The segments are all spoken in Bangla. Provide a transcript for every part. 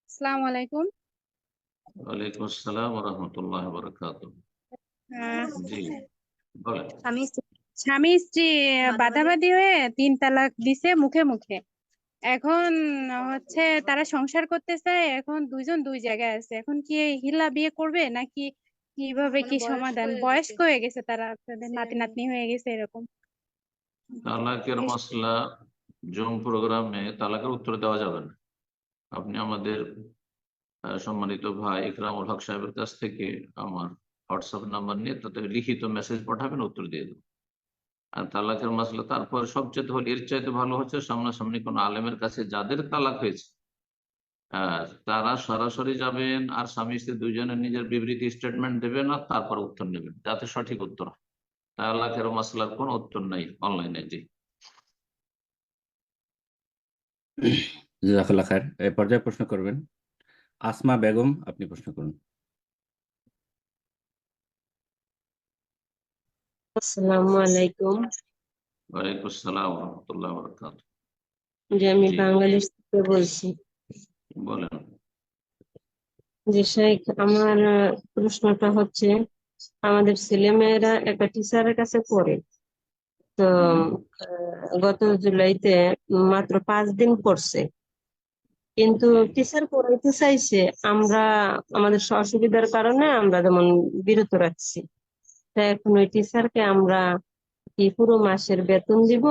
আসসালামু আলাইকুম। ওয়ালাইকুম আসসালাম ওয়া রাহমাতুল্লাহি ওয়া বারাকাতুহু। জি বলেন। স্বামী স্বামী স্ত্রী বাদাবাদি হয়ে 3 তালাক দিছে মুখে মুখে। এখন হচ্ছে তারা সংসার করতে চায়, এখন দুইজন দুই জায়গায় আছে। এখন কি এই হিলা বিয়ে করবে নাকি কিভাবে, কি সমাধান? বয়স্ক হয়ে গেছে তারা, তাদের নাতি নাতনি হয়ে গেছে এরকম। তালাকের মাসলা জুম প্রোগ্রামে তালাকের উত্তর দেওয়া যাবে না। আপনি আমাদের সম্মানিত ভাই ইকরামুল হক সাহেবের কাছ থেকে আমার হোয়াটসঅ্যাপ নাম্বার নিয়ে তাতে লিখিত মেসেজ পাঠাবেন, উত্তর দিয়ে দেবো। আর তালাকের মাসলা তারপর সবচেয়ে হল, এর চাইতে ভালো হচ্ছে সামনাসামনি কোনো আলেমের কাছে যাদের তালাক হয়েছে তারা সরাসরি যাবেন আর স্বামী স্ত্রী দুইজনের নিজের বিবৃতি স্টেটমেন্ট দেবেন আর তারপর উত্তর নেবেন, যাতে সঠিক উত্তর হয়। তালাকের মাসলার কোনো উত্তর নাই অনলাইনে। জি জাযাকাল্লাহ খায়ের। এই পর্যায়ে প্রশ্ন করবেন আসমা বেগম, আপনি প্রশ্ন করুন। আসসালামু আলাইকুম। ওয়ালাইকুম আসসালাম ওয়া রাহমাতুল্লাহি ওয়া বারাকাতুহু। যে আমি জি বাংলাদেশ থেকে বলছি। বলেন। যে শেখ, আমার প্রশ্নটা হচ্ছে, আমাদের ছেলেমেয়েরা একটা টিচারের কাছে পড়ে। তো গত জুলাইতে মাত্র 5 দিন পড়ছে, কিন্তু টিচার পড়াইতে চাইছে, আমরা আমাদের অসুবিধার কারণে আমরা যেমন বিরত রাখছি। তা এখন ওই টিচারকে আমরা কি পুরো মাসের বেতন দিব,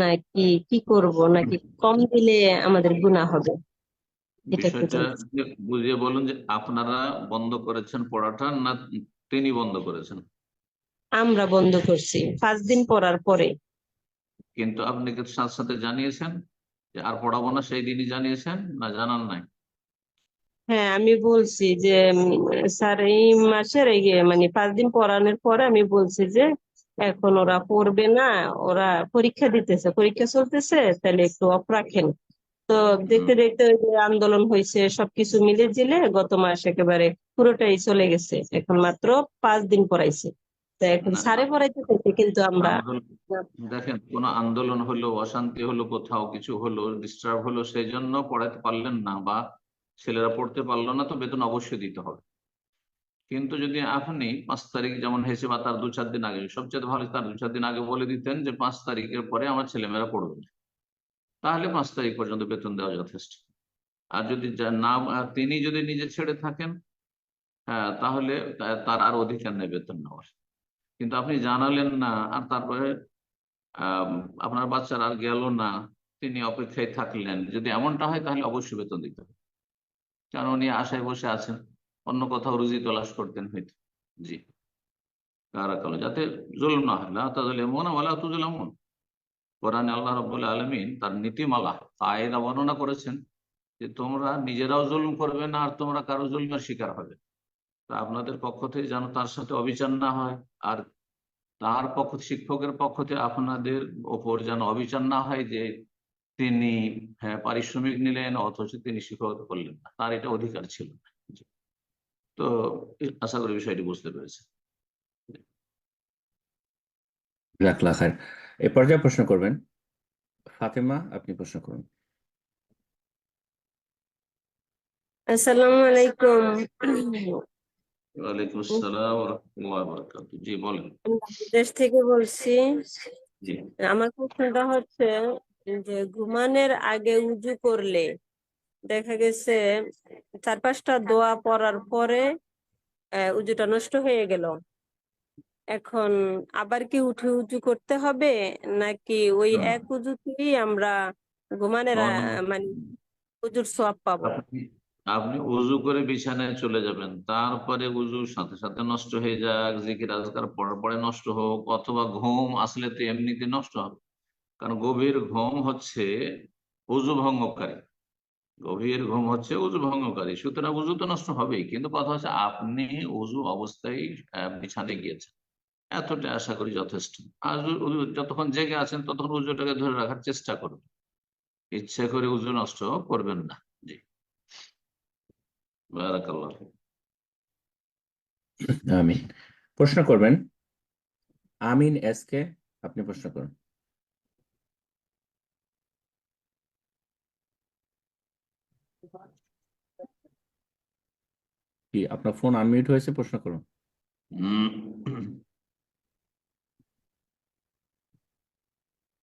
নাকি কি করব, নাকি কম দিলে আমাদের গুনাহ হবে? এটা একটু বিষয়টা জানতে চাই। বুঝিয়ে বলুন যে আপনারা বন্ধ করেছেন পড়াটা না তিনি বন্ধ করেছেন? আমরা বন্ধ করছি 5 দিন পড়ার পরে। কিন্তু আপনি কি সাথে সাথে জানিয়েছেন যে আর পড়াবো না, সেই দিনই জানিয়েছেন না জানান নাই? হ্যাঁ, আমি বলছি যে স্যার এই মাসের এই মানে 5 দিন পড়ানোর পরে আমি বলছি যে এখন ওরা পড়বে না, ওরা পরীক্ষা দিতেছে, পরীক্ষা চলতেছে, তাহলে একটু অফ রাখেন। তো দেখতে দেখতে ওই যে আন্দোলন হয়েছে, সবকিছু মিলে জিলে গত মাস একেবারে পুরোটাই চলে গেছে। এখন মাত্র 5 দিন পড়াইছে। তো এখন না, স্যারে পড়াইতে চাইছে, কিন্তু আমরা আন্দোলন দেখেন, কোন আন্দোলন হলো, অশান্তি হলো, কোথাও কিছু হলো, ডিস্টার্ব হলো, সেই জন্য পড়াতে পারলেন না বা ছেলেরা পড়তে পারলো না, তো বেতন অবশ্যই দিতে হবে। কিন্তু যদি আপনি 5 তারিখ যেমন হয়েছে বা তার 2-4 দিন আগে, সবচেয়ে ভালো তার 2-4 দিন আগে বলে দিতেন যে 5 তারিখের পরে আমার ছেলেমেয়েরা পড়বে না, তাহলে 5 তারিখ পর্যন্ত বেতন দেওয়া যথেষ্ট। আর যদি না, তিনি যদি নিজে ছেড়ে থাকেন, হ্যাঁ, তাহলে তার আর অধিকার নেই বেতন নেওয়ার। কিন্তু আপনি জানালেন না, আর তারপরে আহ আপনার বাচ্চার আর গেল না, তিনি অপেক্ষায় থাকলেন, যদি এমনটা হয় তাহলে অবশ্যই বেতন দিতে হবে। কারণ উনি আশায় বসে আছেন, অন্য কোথাও রুজি তলাশ করতেন হয়তো। জি কারাকাল, যাতে জুলুম না হয়। লা তাযলিমুনা ওয়া লা তুযলামুন। কোরআনে আল্লাহ রাব্বুল আলামিন তার নীতিমালা কায়দা বর্ণনা করেছেন যে তোমরা নিজেরাও জুলুম করবে না আর তোমরা কারো জুলুমের শিকার হবে। তা আপনাদের পক্ষ থেকে যেন তার সাথে অবিচার না হয়, আর তার পক্ষ, শিক্ষকের পক্ষ থেকে আপনাদের ওপর যেন অবিচার না হয় যে তিনি, হ্যাঁ, পারিশ্রমিক নিলেন অথচ তিনি শিক্ষকতা করলেন না, তার এটা অধিকার ছিল না। জি। তো আশা করি বিষয়টি বুঝতে পেরেছে। জাযাকাল্লাহ খায়ের। এই পর্যায়ে প্রশ্ন করবেন ফাতেমা, আপনি প্রশ্ন করুন। আসসালামু আলাইকুম। ওয়ালাইকুম আসসালাম ওয়া রাহমাতুল্লাহি ওয়া বারাকাতুহু। জি বলেন। আমি বাংলাদেশ থেকে বলছি। জি আমার প্রশ্নটা হচ্ছে যে ঘুমানোর আগে উজু করলে দেখা গেছে 4-5টা দোয়া পড়ার পরে উজুটা নষ্ট হয়ে গেল। এখন আবার কি উঠে উজু করতে হবে, নাকি ওই এক উজুতেই আমরা ঘুমানোর মানে উজুর সওয়াব পাবো? আপনি আপনি উজু করে বিছানায় চলে যাবেন, তারপরে উজুর সাথে সাথে নষ্ট হয়ে যাক, জিকির আজকার পরে পরে নষ্ট হোক, অথবা ঘুম আসলে তো এমনিতে নষ্ট হবে। কারণ গভীর ঘুম হচ্ছে উজু ভঙ্গকারী, গভীর ঘুম হচ্ছে উজু ভঙ্গকারী। সুতরাং উজু তো নষ্ট হবেই, কিন্তু কথা হচ্ছে আপনি উজু অবস্থায় বিছানায় গিয়েছেন, এতটা আশা করি যথেষ্ট। আর যতক্ষণ জেগে আছেন ততক্ষণ উজুটাকে ধরে রাখার চেষ্টা করুন, ইচ্ছে করে উজু নষ্ট করবেন না। জি বারাকাল্লাহ। আমিন। প্রশ্ন করবেন আমিন এস কে, আপনি প্রশ্ন করুন। কি আপনার ফোন আনমিউট হয়েছে? প্রশ্ন করুন।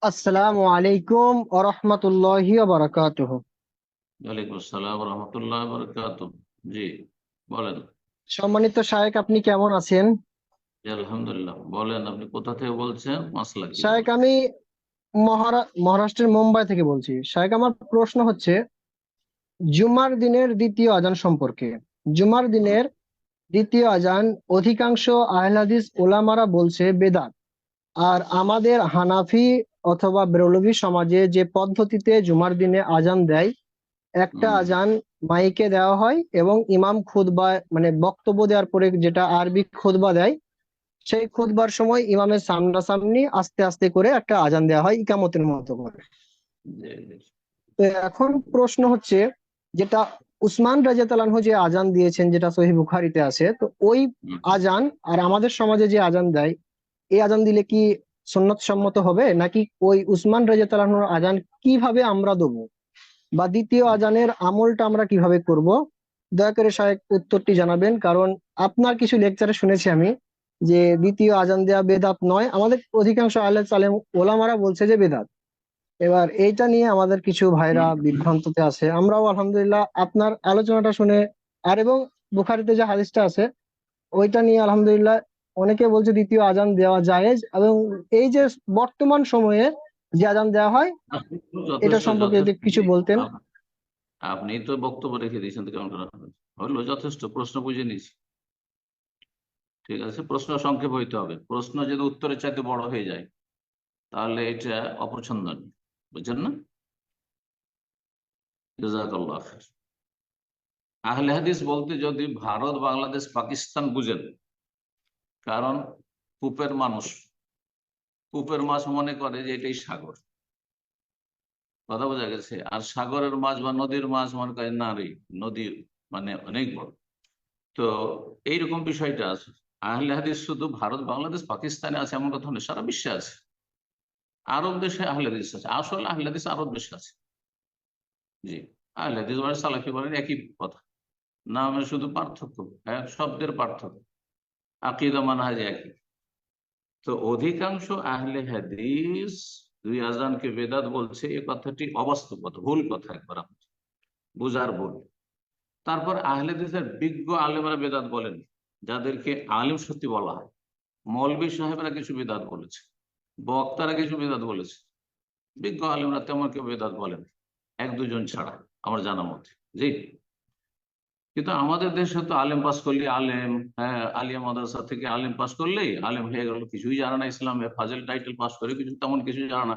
আসসালামু আলাইকুম ওয়া রাহমাতুল্লাহি ওয়া বারাকাতুহু। ওয়ালাইকুম আসসালাম রহমতুল্লাহ বরকাত। জি বলেন। সম্মানিত শায়েখ, আপনি কেমন আছেন? জি, আলহামদুলিল্লাহ। বলেন আপনি কোথা থেকে বলছেন, মাসলা কি শায়েখ, বলেন। আমি মহারাষ্ট্রের মুম্বাই থেকে বলছি। শায়েখ, আমার প্রশ্ন হচ্ছে জুমার দিনের দ্বিতীয় আজান সম্পর্কে। জুমার দিনের দ্বিতীয় আজান অধিকাংশ আহলে হাদিস ওলামারা বলছে বেদাত। আর আমাদের হানাফি অথবা বেরলভী সমাজে যে পদ্ধতিতে জুমার দিনে আজান দেয়, একটা আজান মাইকে দেওয়া হয় এবং ইমাম খুতবা মানে বক্তব্য দেওয়ার পরে যেটা আরবি খুতবা দেয়, সেই খুতবার সময় ইমামের সামনাসামনি আস্তে আস্তে করে একটা আজান দেওয়া হয় ইকামতের মতো করে। জি, জি। তো এখন প্রশ্ন হচ্ছে, যেটা উসমান রাদিয়াল্লাহু আনহু যে আজান দিয়েছেন, যেটা সহিহ বুখারীতে আছে, তো ওই আজান আর আমাদের সমাজে যে আজান দেয়, এই আজান দিলে কি সুন্নত সম্মত হবে, নাকি ওই উসমান রাদিয়াল্লাহু আনহুর আজান কিভাবে আমরা দেবো, বা দ্বিতীয় আজানের আমলটা আমরা কিভাবে করব? দয়া করে শায়েখ উত্তরটি জানাবেন, কারণ আপনার কিছু লেকচারে শুনেছি আমি যে দ্বিতীয় আজান দেয়া বেদাত নয়, আমাদের অধিকাংশ আলেম সালেম ওলামারা বলছে যে বেদাত। এবার এইটা নিয়ে আমাদের কিছু ভাইরা বিভ্রান্ততে আছে। আমরাও আলহামদুলিল্লাহ আপনার আলোচনাটা শুনে, আর এবং বুখারীতে যে হাদিসটা আছে ওইটা নিয়ে আলহামদুলিল্লাহ অনেকে বলছে দ্বিতীয় আজান দেওয়া জায়েজ, এবং এই যে বর্তমান সময়ে যে আজান দেওয়া হয় এটা যথেষ্ট সম্পর্কে যদি যথেষ্ট। কিছু জি, বলতেন। আপনি তো বক্তব্য রেখে দিয়েছেন, তো কেমন করে হবে? হলো যথেষ্ট, প্রশ্ন বুঝে নিয়েছি। ঠিক আছে, প্রশ্ন সংক্ষেপ হইতে হবে। প্রশ্ন যদি উত্তরের চাইতে বড় হয়ে যায় তাহলে এটা অপছন্দনীয়, বুঝছেন না? জাযাকাল্লাহ খাইর। আহলে হাদিস বলতে যদি ভারত, বাংলাদেশ, পাকিস্তান বুঝেন, কারণ কূপের মানুষ, কূপের মাছ মনে করে যে এটাই সাগর, কথা বোঝা গেছে। আর সাগরের মাছ বা নদীর মাছ মনে করে না রে, নদী মানে অনেক বড়। তো এইরকম বিষয়টা আছে। আহলে হাদিস শুধু ভারত, বাংলাদেশ, পাকিস্তানে আছে এমন কথা নয়, সারা বিশ্বে আছে। আরব দেশে আহলে হাদিস আছে, আসলে আহলে হাদিস আরব দেশে আছে। জি, আহলে হাদিস বলেন, সালাফি বলেন, একই কথা। নামে শুধু পার্থক্য, হ্যাঁ, শব্দের পার্থক্য, আকীদা মানহাজ একই। তো অধিকাংশ আহলে হাদিস দুই আজানকে বেদাত বলছে, এই কথাটি অবাস্তব কথা, ভুল কথা, একবার বুঝার ভুল। তারপর আহলে হাদিসের বিজ্ঞ আলেমরা বেদাত বলেন, যাদেরকে আলিম সত্যি বলা হয়। মৌলবী সাহেবরা কিছু বেদাত বলেছে, বক্তারা কিছু বেদাত বলেছে, বিজ্ঞ আলেমরা তেমন কেউ বেদাত বলেন, এক দুজন ছাড়া আমার জানা মতে। জি, কিন্তু আমাদের দেশে তো আলেম পাস করলে আলেম, হ্যাঁ, আলিয়া মাদ্রাসা থেকে আলেম পাস করলেই আলেম হয়ে গেল, কিছুই জানা না ইসলামে। ফাজিল টাইটেল পাস করে কিছু তেমন কিছু জানা না।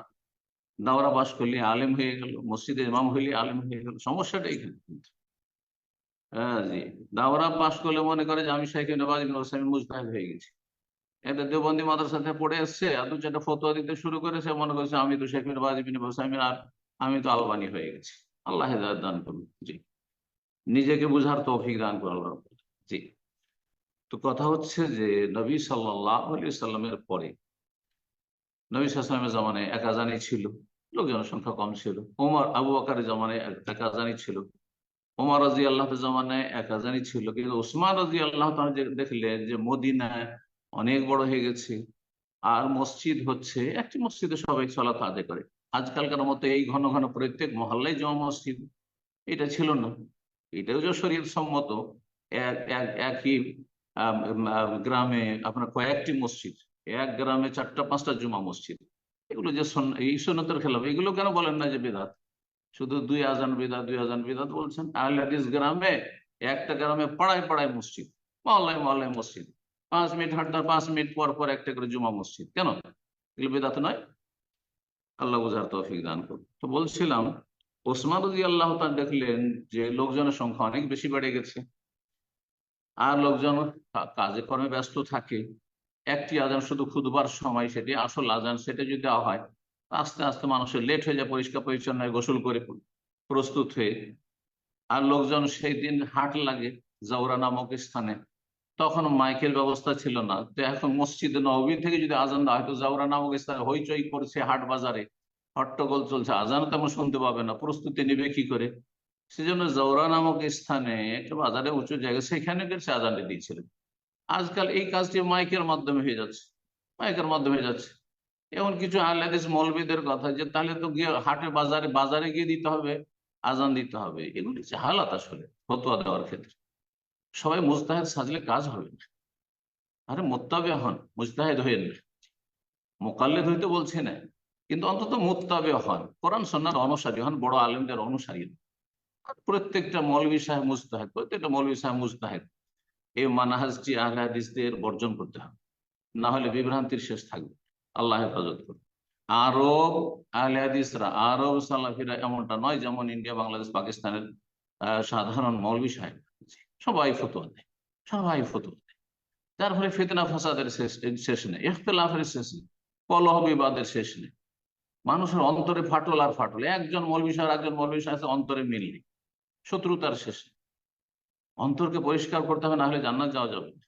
দাওরা পাস করলে আলেম হয়ে গেল, মসজিদে ইমাম হইলে আলেম হয়ে গেল। সমস্যাটা এখানে কিন্তু। হ্যাঁ জি, দাওরা পাস করলে মনে করে যে আমি শাইখ ইবনে বাজ ইবনে উসাইমিন মুজতাহিদ হয়ে গেছি। এটা দেওবন্দি মাদ্রাসাতে পড়ে এসছে, আর দু চারটা ফতোয়া দিতে শুরু করেছে, মনে করছে আমি তো শাইখ ইবনে বাজ ইবনে উসাইমিন, আর আমি তো আলবানি হয়ে গেছি। আল্লাহ হেদায়েত দান করুন। জি, নিজেকে বুঝার তৌফিক দান করুন আল্লাহ। জি, তো কথা হচ্ছে যে নবী সাল্লাল্লাহু আলাইহি সাল্লামের পরে, নবী সাল্লাল্লাহু আলাইহি সাল্লামের জামানায় এক আযানই ছিল, লোকজনের সংখ্যা কম ছিল। ওমর, আবু বকরের জামানায় এক আযানই ছিল। ওমর রাদিয়াল্লাহু তাআলার জামানায় এক আযানই ছিল। কিন্তু ওসমান রাদিয়াল্লাহু তাআলা দেখলেন যে মদিনায় অনেক বড় হয়ে গেছে, আর মসজিদ হচ্ছে একটি মসজিদে সবাই সালাত আদায় করে। আজকালকার মতো এই ঘন ঘন প্রত্যেক মহল্লায় জমা মসজিদ এটা ছিল না। এটাও যে শরীয়ত সম্মত, একই গ্রামে আপনার কয়েকটি মসজিদ, এক গ্রামে 4টা-5টা জুমা মসজিদ, এগুলো যে এই সুন্নতের খেলাফ, এগুলো কেন বলেন না যে বেদাত? শুধু দুই আজান বেদাত, দুই আজান বেদাত বলছেন। আহলে হাদিস গ্রামে, একটা গ্রামে পাড়ায় পাড়ায় মসজিদ, মহল্লায় মহল্লায় মসজিদ, 5 মিনিট হাঁটতে 5 মিনিট পর পর একটা করে জুমা মসজিদ, কেন এগুলো বেদাত নয়? আল্লাহ বুঝার তৌফিক দান করুন। তো বলছিলাম, ওসমান রাদিয়াল্লাহু তাআলা দেখলেন যে লোকজনের সংখ্যা অনেক বেশি বেড়ে গেছে, আর লোকজন কাজে কর্মে ব্যস্ত থাকে। একটি আজান শুধু খুতবার সময়, সেটি আসল আজান, সেটা যদি দেওয়া হয়, আস্তে আস্তে মানুষের লেট হয়ে যায়, পরিষ্কার পরিচ্ছন্ন হয়ে গোসল করে প্রস্তুত হয়ে। আর লোকজন সেই দিন হাট লাগে জাওরা নামক স্থানে, তখন মাইকেল ব্যবস্থা ছিল না। তো এখন মসজিদে নববী থেকে যদি আজান দেওয়া হয়, তো জাওরা নামক স্থানে হইচই করছে, হাট বাজারে হট্টগোল চলছে, আজান তেমন শুনতে পাবে না, প্রস্তুতি নেবে কি করে? সেজন্য জৌরা নামক স্থানে একটা বাজারে উঁচু জায়গা, সেখানে গেছে আজানটি দিয়েছিলেন। আজকাল এই কাজটি মাইকের মাধ্যমে হয়ে যাচ্ছে, মাইকের মাধ্যমে হয়ে যাচ্ছে। এমন কিছু আহলে হাদিস মৌলবীদের কথা যে তাহলে তো গিয়ে হাটে বাজারে বাজারে গিয়ে দিতে হবে, আজান দিতে হবে। এগুলি জাহালাত আসলে ফতোয়া দেওয়ার ক্ষেত্রে। সবাই মুজতাহিদ সাজলে কাজ হবে না। আরে মুত্তাবি হন, মুজতাহিদ হইেন না, মোকাল্লেদ হইতে বলছি না, কিন্তু অন্তত মুত্তাবি হন, কোরআন সুন্নাহর অনুসারী হন, বড় আলেমদের অনুসারী হন। আর প্রত্যেকটা মৌলবী সাহেব মুজতাহিদ, প্রত্যেকটা মৌলবী সাহেব মুজতাহিদ। এই মানহাজটি আহলে হাদিসদের বর্জন করতে হবে, না হলে বিভ্রান্তির শেষ থাকবে। আল্লাহ হেফাজত করুন। আরব আহলে হাদিসরা, আরব সালাফিরা এমনটা নয় যেমন ইন্ডিয়া, বাংলাদেশ, পাকিস্তানের সাধারণ মৌলবী সাহেব সবাই ফতোয়া দেয়, সবাই ফতোয়া দেয়। যার ফলে ফিতনা ফাসাদের শেষ নেই, ইখতিলাফের শেষ নেই, কলহ বিবাদের শেষ নেই। মানুষের অন্তরে ফাটল আর ফাটল, একজন মৌলবী সাহেব একজন মৌলবী সাহেব অন্তরে মিল নেই, শত্রুতার শেষ নেই। অন্তরকে পরিষ্কার করতে হবে, না হলে জান্নাত যাওয়া যাবে না।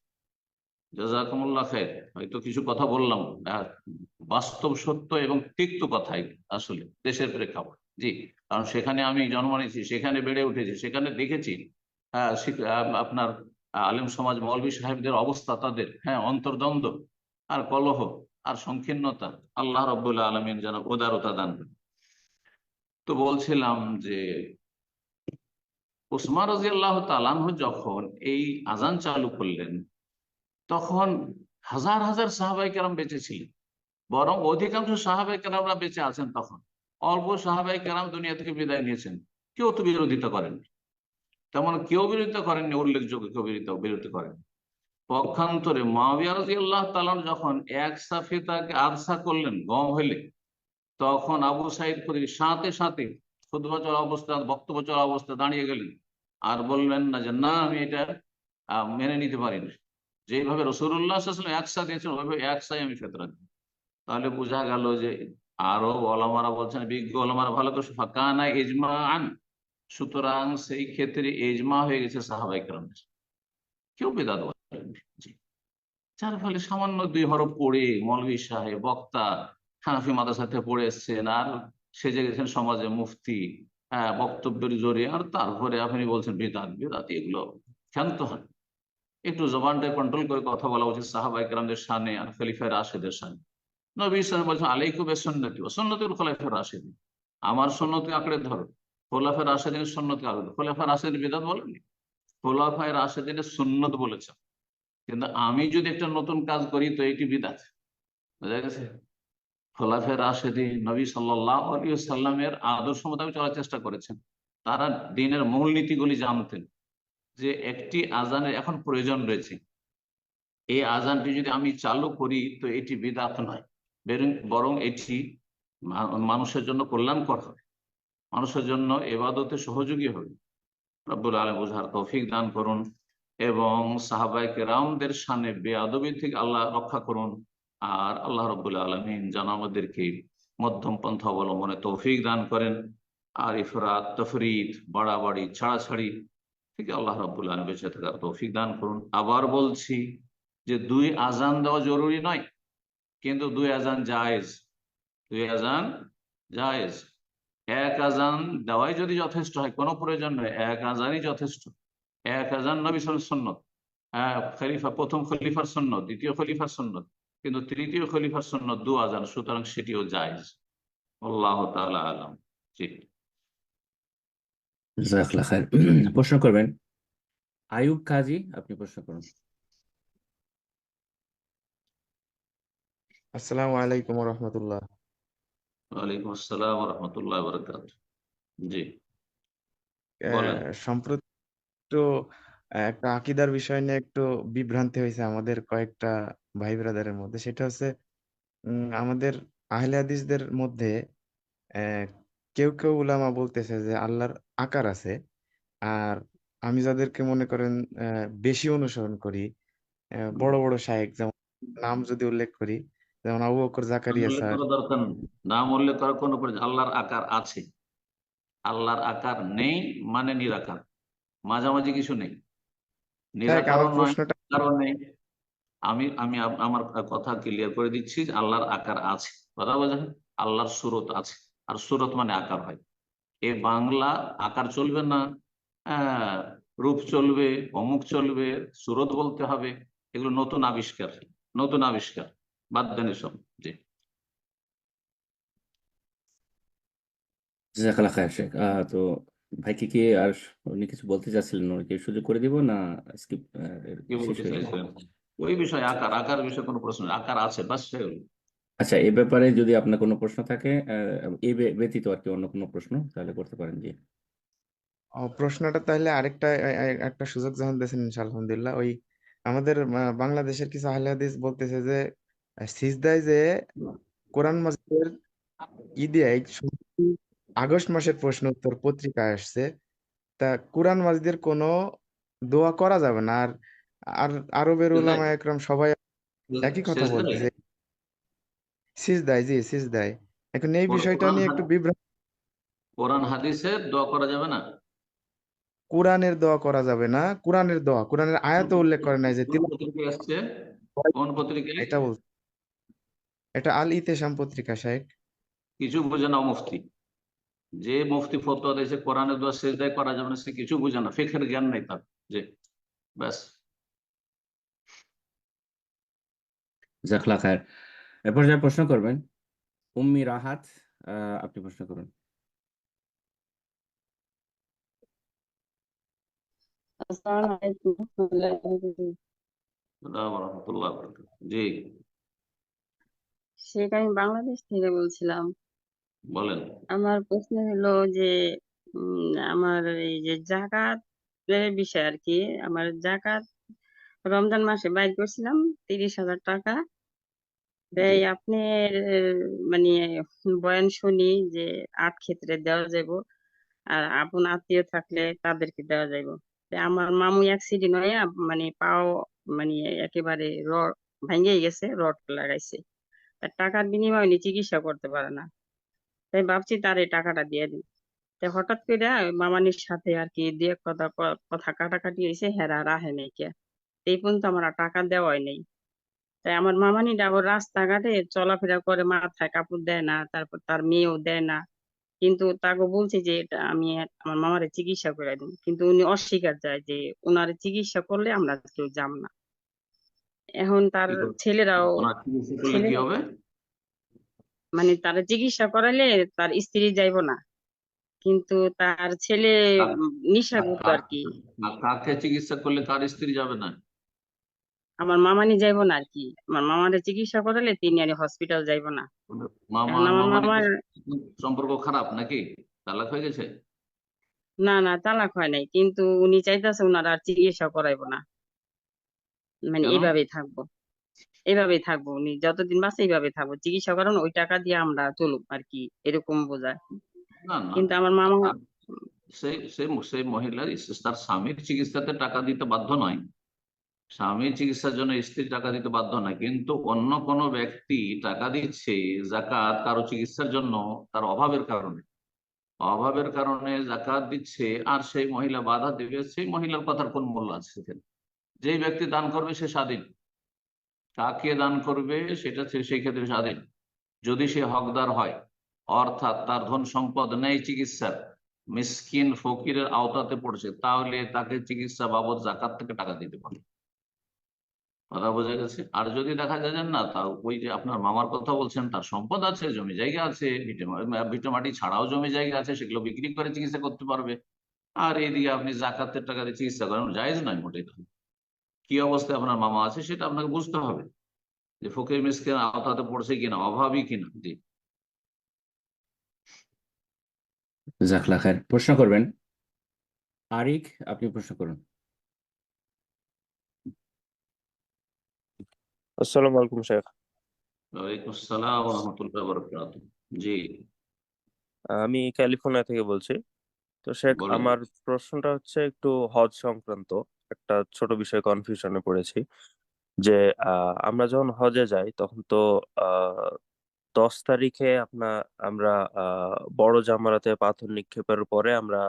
জাযাকুমুল্লাহ খায়র। হয়তো কিছু কথা বললাম, বাস্তব সত্য এবং তিক্ত কথাই আসলে দেশের প্রেক্ষাপট। জি, কারণ সেখানে আমি জন্ম নিয়েছি, সেখানে বেড়ে উঠেছি, সেখানে দেখেছি আপনার আলেম সমাজ মৌলবী সাহেবদের অবস্থা, তাদের অন্তর্দ্বন্দ্ব আর কলহ আর সংকীর্ণতা। আল্লাহ রাব্বুল আলামিন যেন উদারতা দান করেন। তো বলছিলাম যে উসমান রাদিয়াল্লাহু তাআলা আনহু যখন এই আজান চালু করলেন, তখন হাজার হাজার সাহাবায়ে কেরাম বেঁচে ছিলেন, বরং অধিকাংশ সাহাবায়ে কেরামরা বেঁচে আছেন তখন। অল্প সাহাবায়ে কেরাম দুনিয়া থেকে বিদায় নিয়েছেন, কেউ তো বিরোধিতা করেননি, তেমন কেউ বিরোধিতা করেননি, উল্লেখযোগ্য কেউ বিরোধিতা করেন। পক্ষান্তরে মুআবিয়া রাদিয়াল্লাহু তাআলা যখন এক সাফে তাকে আরসা করলেন গম হইলে, তখন আবু সাঈদ খুদরি সাথে সাথে খুতবা চলা অবস্থা, বক্তব্য চলা অবস্থা দাঁড়িয়ে গেলেন, আর বললেন না যে না আমি এটা মেনে নিতে পারি না। যেভাবে রাসূলুল্লাহ সাল্লাল্লাহু আলাইহি ওয়াসাল্লাম একসা দিয়েছেন, ওইভাবে একসাই আমি ফেতরা দিই। তাহলে বোঝা গেল যে আরো ওলামারা বলছেন, বিজ্ঞ ওলামারা ভালো করে ফাকানা ইজমাআন, সুতরাং সেই ক্ষেত্রে ইজমা হয়ে গেছে সাহাবায়ে কেরামের, কেউ বেদাত বলেননি। জি, যার ফলে সামান্য 2 হরফ পড়ে মৌলভী সাহেব বক্তা হানাফি মাদ্রাসাতে পড়ে এসছেন, আর সেজে গেছেন সমাজে মুফতি, বক্তব্যের জোরে, আর তারপরে আপনি বলছেন বেদাত বেদাত। এগুলো ক্ষান্ত হন, একটু জবানটা কন্ট্রোল করে কথা বলা উচিত সাহাবায়ে কেরামদের শানে আর খলিফায়ে রাশেদের শানে। নবী সাল্লাল্লাহু আলাইহি ওয়াসাল্লাম বলেছেন আলাইকুম বিসুন্নতি ওয়া সুন্নাতুল খুলাফায়ে রাশিদিন, আমার সুন্নতকে আঁকড়ে ধরো, খোলাফায়ে রাশিদিনের সুন্নতকে আঁকড়ে ধরো। খোলাফায়ে রাশিদিন বিদআত বলেননি, খোলাফায়ে রাশিদিনের সুন্নত বলেছেন। কিন্তু আমি যদি একটা নতুন কাজ করি তো এটি বিদআত, বুঝা গেছে? খোলাফায়ে রাশিদিন নবী সাল্লাল্লাহু আলাইহি ওয়াসাল্লামের আদর্শ মোতাবেক চলার চেষ্টা করেছেন। তারা দ্বীনের মূলনীতিগুলি জানতেন, যে একটি আজানের এখন প্রয়োজন রয়েছে, এই আজানটি যদি আমি চালু করি তো এটি বিদআত নয়, বরং এটি মানুষের জন্য কল্যাণকর হবে, মানুষের জন্য ইবাদতে সহযোগী হবে। রব্বুল আলামিন বুঝার তৌফিক দান করুন এবং সাহাবায়ে কেরামদের শানে বেয়াদবি থেকে আল্লাহ রক্ষা করুন। আর আল্লাহ রব্বুল আলামিন যেন আমাদেরকে মধ্যম পন্থা অবলম্বনে তৌফিক দান করেন, আর ইফরাত তাফরিদ বাড়াবাড়ি ছাড়াছাড়ি থেকে আল্লাহ রব্বুল আলামিন বেঁচে থাকার তৌফিক দান করুন। আবার বলছি যে 2 আজান দেওয়া জরুরি নয়, কিন্তু 2 আজান জায়েজ, 2 আজান জায়েজ। 1 আজান দেওয়াই যদি যথেষ্ট হয়, কোনো প্রয়োজন নয়, 1 আজানই যথেষ্ট। 1 আজান নবী সাল্লাল্লাহু আলাইহি সুন্নত, খলিফা প্রথম খলিফার সুন্নত, দ্বিতীয় খলিফার সুন্নত, কিন্তু তৃতীয় খলিফার সুন্নত 2 আজান, সুতরাং সেটিও জায়েজ। আল্লাহ তাআলা আলাম। জি, জাযাকাল্লাহ খায়ের। প্রশ্ন করবেন আইয়ুব কাজী, আপনি প্রশ্ন করুন। আসসালামু আলাইকুম রহমতুল্লাহ। ওয়ালাইকুম আসসালাম ওয়া রাহমাতুল্লাহি ওয়া বারাকাতুহু। জি, বলেন। সম্প্রতি একটু একটা আকীদার বিষয় নিয়ে একটু বিভ্রান্তি হয়েছে আমাদের কয়েকটা ভাই ব্রাদারের মধ্যে। সেটা হচ্ছে আমাদের আহলে হাদিসদের মধ্যে আহ, কেউ কেউ উলামা বলতেছে যে আল্লাহর আকার আছে। আর আমি যাদেরকে মনে করেন বেশি অনুসরণ করি, বড় বড় শায়েখ, যেমন নাম যদি উল্লেখ করি, যেমন আবু বকর নাম জাকারিয়া উল্লেখ স্যার। করার দরকার নেই, নাম উল্লেখ করার কোনো প্রয়োজন। আল্লাহর আকার আছে, আল্লাহর আকার নেই মানে নিরাকার, মাঝামাঝি কিছু নেই, আমার নিরাকারও নয় প্রশ্নটা আকারও নেই। আমি আমি আমার কথা ক্লিয়ার করে দিচ্ছি যে আল্লাহর আকার আছে, কথা বোঝেন? আল্লাহর সুরত আছে, আর সুরত মানে আকার হয়। এই বাংলা আকার চলবে না, আহ, রূপ চলবে, অমুক চলবে, সুরত বলতে হবে, এগুলো নতুন আবিষ্কার, নতুন আবিষ্কার, বাদ দেন এসব। জি। জাজাকাল্লাহ খায়ের শেখ। তো ভাইকে কি আর উনি কিছু বলতে চাচ্ছিলেন, ওনাকে সুযোগ করে দিব না স্কিপ কি শেষ বলতে হয়ে গেল? চাইছিলেন? ওই বিষয়ে আকার, আকার বিষয়ে কোনো প্রশ্ন নেই, আকার আছে বাস সে হলো। আচ্ছা, এ ব্যাপারে যদি আপনার কোনো প্রশ্ন থাকে, এই ব্যতীত আর কি অন্য কোনো প্রশ্ন, তাহলে করতে পারেন। জি। প্রশ্নটা তাহলে আরেকটা একটা সুযোগ যখন দিয়েছেন, ইনশাআল্লাহ, আলহামদুলিল্লাহ। ওই আমাদের বাংলাদেশের কিছু আহলে হাদিস বলতেছে যে সিজদায় যে কোরআন মাজিদের ঈদে এই সম্প্রতি আগস্ট মাসের প্রশ্ন উত্তর পত্রিকায় আসছে, তা কোরআন মাজিদের কোনো দোয়া করা যাবে না। আর আর আরবের সেজদায়, উলামা একরাম সবাই একই কথা সেজদায় বলতেছে, সিজদায়, জি সিজদায়। এখন এই বিষয়টা কোরআন নিয়ে একটু বিভ্রান্ত। কোরআন হাদিসের দোয়া করা যাবে না? কোরআনের দোয়া করা যাবে না, কোরআনের দোয়া কোরআনের আয়াতে উল্লেখ করে নাই যে কোন পত্রিকায় আসছে? কোন পত্রিকায়? এটা বল, এটা আল ইতেশাম পত্রিকা, শেখ। কিছু বোঝে না মুফতি। যে মুফতি ফতোয়া দিয়েছে কোরআনের দোয়া সেজদায় করা যাবে না, সে কিছু বোঝে না, ফিকহের জ্ঞান নেই তার। জি, ব্যাস। জাজাকাল্লাহ খায়ের। এরপর যা প্রশ্ন করবেন উম্মি রাহাত, আপনি প্রশ্ন করুন। আসসালামু আলাইকুম রহমতুল্লাহি ওয়া বারাকাতুহু। আসসালামু আলাইকুম ওয়া রাহমাতুল্লাহি ওয়া বারাকাতুহু। জি, শেখ, আমি বাংলাদেশ থেকে বলছিলাম। বলেন। আমার প্রশ্ন হলো যে আমার এই যে জাকাতের বিষয় আর কি। আমার জাকাত রমজান মাসে বাইর করছিলাম 30,000 টাকা। জি, তাই আপনি মানে বয়ান শুনি যে 8 ক্ষেত্রে দেওয়া যাবে, আর আপন আত্মীয় থাকলে তাদেরকে দেওয়া যাবে। তাই আমার মামু অ্যাক্সিডেন্ট হয়ে মানে পাও মানে একেবারে রড ভেঙে গেছে, রড লাগাইছে। তার টাকার বিনিময়ে উনি চিকিৎসা করতে পারে না। তাই ভাবছি তার এই টাকাটা দিয়ে দিই। তাই হঠাৎ করে ওই মামানির সাথে আর কি দিয়ে কথা কথা কাটাকাটি হয়েছে, হেরা রাহে নাই কে। এই পর্যন্ত আমার আর টাকা দেওয়াই নেই। তাই আমার মামানিটা আবার রাস্তাঘাটে চলাফেরা করে, মাথায় কাপড় দেয় না, তারপর তার মেয়েও দেয় না। কিন্তু তাকে বলছি যে এটা আমি আমার মামারে চিকিৎসা করে দিই, কিন্তু উনি অস্বীকার যায় যে ওনার চিকিৎসা করলে আমরা কেউ যাব না। এখন তার কি করবে? ছেলেরাও ওনার চিকিৎসা করলে কি ছেলেরা হবে? মানে তার চিকিৎসা করালে তার স্ত্রী যাইব না, কিন্তু তার ছেলে কাক- নিশাগ্রস্ত আর কি। কাকে চিকিৎসা করলে কার স্ত্রী যাবে না? আমার মামানি যাইব না আর কি। আমার মামারে চিকিৎসা করালে তিনি আর হসপিটাল যাইব না। মামা এখন আর আমার মামার মামার সম্পর্ক খারাপ নাকি? তালাক হয়ে গেছে? না না, তালাক হয় নাই, কিন্তু উনি চাইতেছে উনার আর চিকিৎসা করাইবো না। মানে কেন? এইভাবেই থাকবো, এইভাবেই থাকবো, উনি যতদিন বাঁচে এইভাবে থাকবো, চিকিৎসা করানো ওই টাকা দিয়ে আমরা চলুক আর কি, এরকম বোঝায়। না না, কিন্তু আমার মামা সেই সেই সেই মহিলা তার স্বামীর চিকিৎসাতে টাকা দিতে বাধ্য নয়। স্বামীর চিকিৎসার জন্য স্ত্রী টাকা দিতে বাধ্য নয়, কিন্তু অন্য কোনো ব্যক্তি টাকা দিচ্ছে জাকাত কারো চিকিৎসার জন্য, তার অভাবের কারণে, অভাবের কারণে জাকাত দিচ্ছে, আর সেই মহিলা বাধা দেবে, সেই মহিলার কথার কোন মূল্য আছে সেখানে? যেই ব্যক্তি দান করবে সে স্বাধীন, কাকে দান করবে সেটা সেই ক্ষেত্রে স্বাধীন, যদি সে হকদার হয়, অর্থাৎ তার ধন সম্পদ নেই চিকিৎসার, মিসকিন ফকিরের আওতাতে পড়ছে, তাহলে তাকে চিকিৎসা বাবদ জাকাত থেকে টাকা দিতে পারে। কথা বোঝা গেছে? আর যদি দেখা যায় যে না, তাও ওই যে আপনার মামার কথা বলছেন, তার সম্পদ আছে, জমি জায়গা আছে, ভিটেমাটি ছাড়াও জমি জায়গা আছে, সেগুলো বিক্রি করে চিকিৎসা করতে পারবে, আর এইদিকে আপনি জাকাতের টাকা দিয়ে চিকিৎসা করেন, জায়েজ নয় মোটেই। তাহলে কি অবস্থায় আপনার মামা আছে সেটা আপনাকে বুঝতে হবে, যে ফকির মিসকিন আওতাতে পড়ছে কিনা, অভাবী কিনা। জি, জাজাকাল্লাহ খায়ের। প্রশ্ন করবেন আরিক, আপনি প্রশ্ন করুন। আসসালামু আলাইকুম শেখ। ওয়ালাইকুম আসসালাম ওয়া রাহমাতুল্লাহি ওয়া বারাকাতুহু। জি, আমি ক্যালিফোর্নিয়া থেকে বলছি। তো শেখ, বলেন। আমার প্রশ্নটা হচ্ছে একটু হজ সংক্রান্ত। একটা ছোট বিষয়ে কনফিউশনে পড়েছি যে আমরা যখন হজে যাই তখন তো আহ 10 তারিখে আমরা বড় জামারাতে পাথর নিক্ষেপের পরে আমরা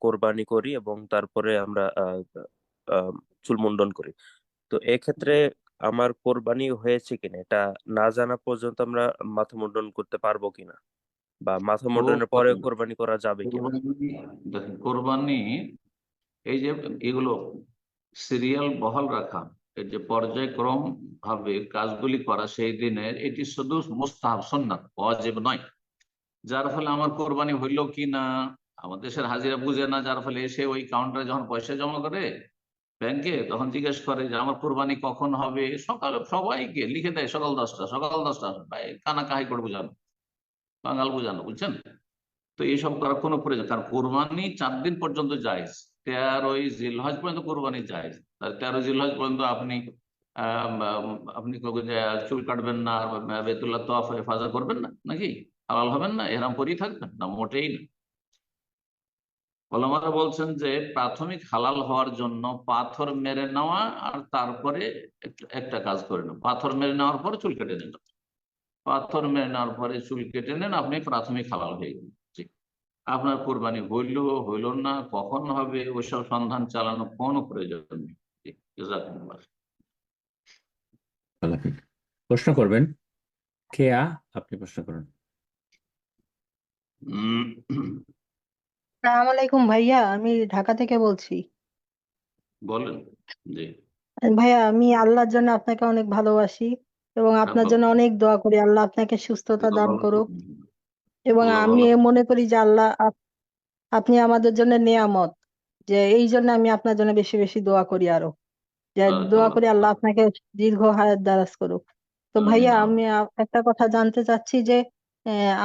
কোরবানি করি এবং তারপরে আমরা চুল মুন্ডন করি। তো এক্ষেত্রে আমার কোরবানি হয়েছে কিনা এটা না জানা পর্যন্ত আমরা মাথা মুন্ডন করতে পারবো কিনা? বা মাথা ও মোটানোর পরে কোরবানি করা যাবে কিনা? দেখেন, কোরবানি এই যে এগুলো সিরিয়াল বহাল রাখা, এই যে পর্যায়ক্রম ভাবে কাজগুলি করা সেই দিনের, এটি শুধু মুস্তাহাব, সুন্নাত, ওয়াজিব নয়। যার ফলে আমার কোরবানি হইলো কি না আমার দেশের হাজিরা বুঝে না, যার ফলে এসে ওই কাউন্টারে যখন পয়সা জমা করে ব্যাংকে, তখন জিজ্ঞেস করে যে আমার কোরবানি কখন হবে। সকালে সবাইকে লিখে দেয় সকাল 10টা, সকাল 10টা, কানা কাহাই করে বোঝানো, বাঙাল বোঝানো, বুঝছেন? তো এইসব করার কোনো প্রয়োজন, কারণ কোরবানি 4 দিন পর্যন্ত জায়েজ। 13ই জিলহজ পর্যন্ত কোরবানি জায়েজ। 13 জিলহজ পর্যন্ত আপনি আপনি চুল কাটবেন না, বেতুল্লাহ তওয়াফ ইফাজা করবেন না, নাকি হালাল হবেন না, এহরাম পরেই থাকবেন না? মোটেই না। ওলামারা বলছেন যে প্রাথমিক হালাল হওয়ার জন্য পাথর মেরে নেওয়া, আর তারপরে একটা কাজ করে নেন, পাথর মেরে নেওয়ার পরে চুল কেটে নেন। পাথর মেরে নেওয়ার পরে চুল কেটে নেন, আপনি প্রাথমিক হালাল হয়ে গেলেন। আপনার কোরবানি হইল হইল না, কখন হবে, ওইসব সন্ধান চালানো কোনো প্রয়োজন নেই। জি, জাযাকুমুল্লাহ। আল্লাহ হাফেজ। প্রশ্ন করবেন কেয়া, আপনি প্রশ্ন করুন। উম, আসসালামু আলাইকুম ভাইয়া, আমি ঢাকা থেকে বলছি। বলেন। জি, ভাইয়া, আমি আল্লাহর জন্য আপনাকে অনেক ভালোবাসি এবং আপনার জন্য অনেক দোয়া করি, আল্লাহ আপনাকে সুস্থতা দান করুক। এবং আল্লাহ আমি ভালো। মনে করি যে আল্লাহ আপনি আমাদের জন্য নেয়ামত, যে এই জন্য আমি আপনার জন্য বেশি বেশি দোয়া করি, আরো যে দোয়া করি আল্লাহ আপনাকে দীর্ঘ হায়াত দারাজ করুক। তো ভাইয়া, আমি একটা কথা জানতে চাচ্ছি যে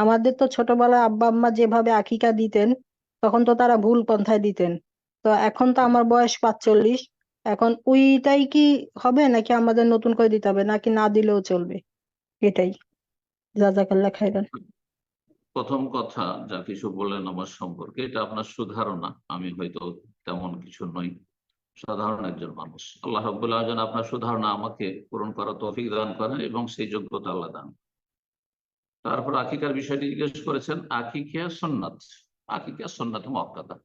আমাদের তো ছোটবেলায় আব্বা আম্মা যেভাবে আকিকা দিতেন, তখন তো তারা ভুল পন্থায় দিতেন। তো এখন তো আমার বয়স 45, এখন ওইটাই কি হবে নাকি আমাদের নতুন করে দিতে হবে, নাকি না দিলেও চলবে? এটাই। জাজাকাল্লাহ খাইরান। প্রথম কথা, যা কিছু বললেন আমার সম্পর্কে, এটা আপনার সুধারণা, আমি হয়তো তেমন কিছু নই, সাধারণ একজন মানুষ। আল্লাহ রাব্বুল আলামিন আপনার সুধারণা আমাকে পূরণ করার তৌফিক দান করেন এবং সেই যোগ্যতা আল্লাহ দান। তারপর আকিকার বিষয়টি জিজ্ঞেস করেছেন। আকিকা সুন্নাত, আকিকা সুন্নাত মুআক্কাদা।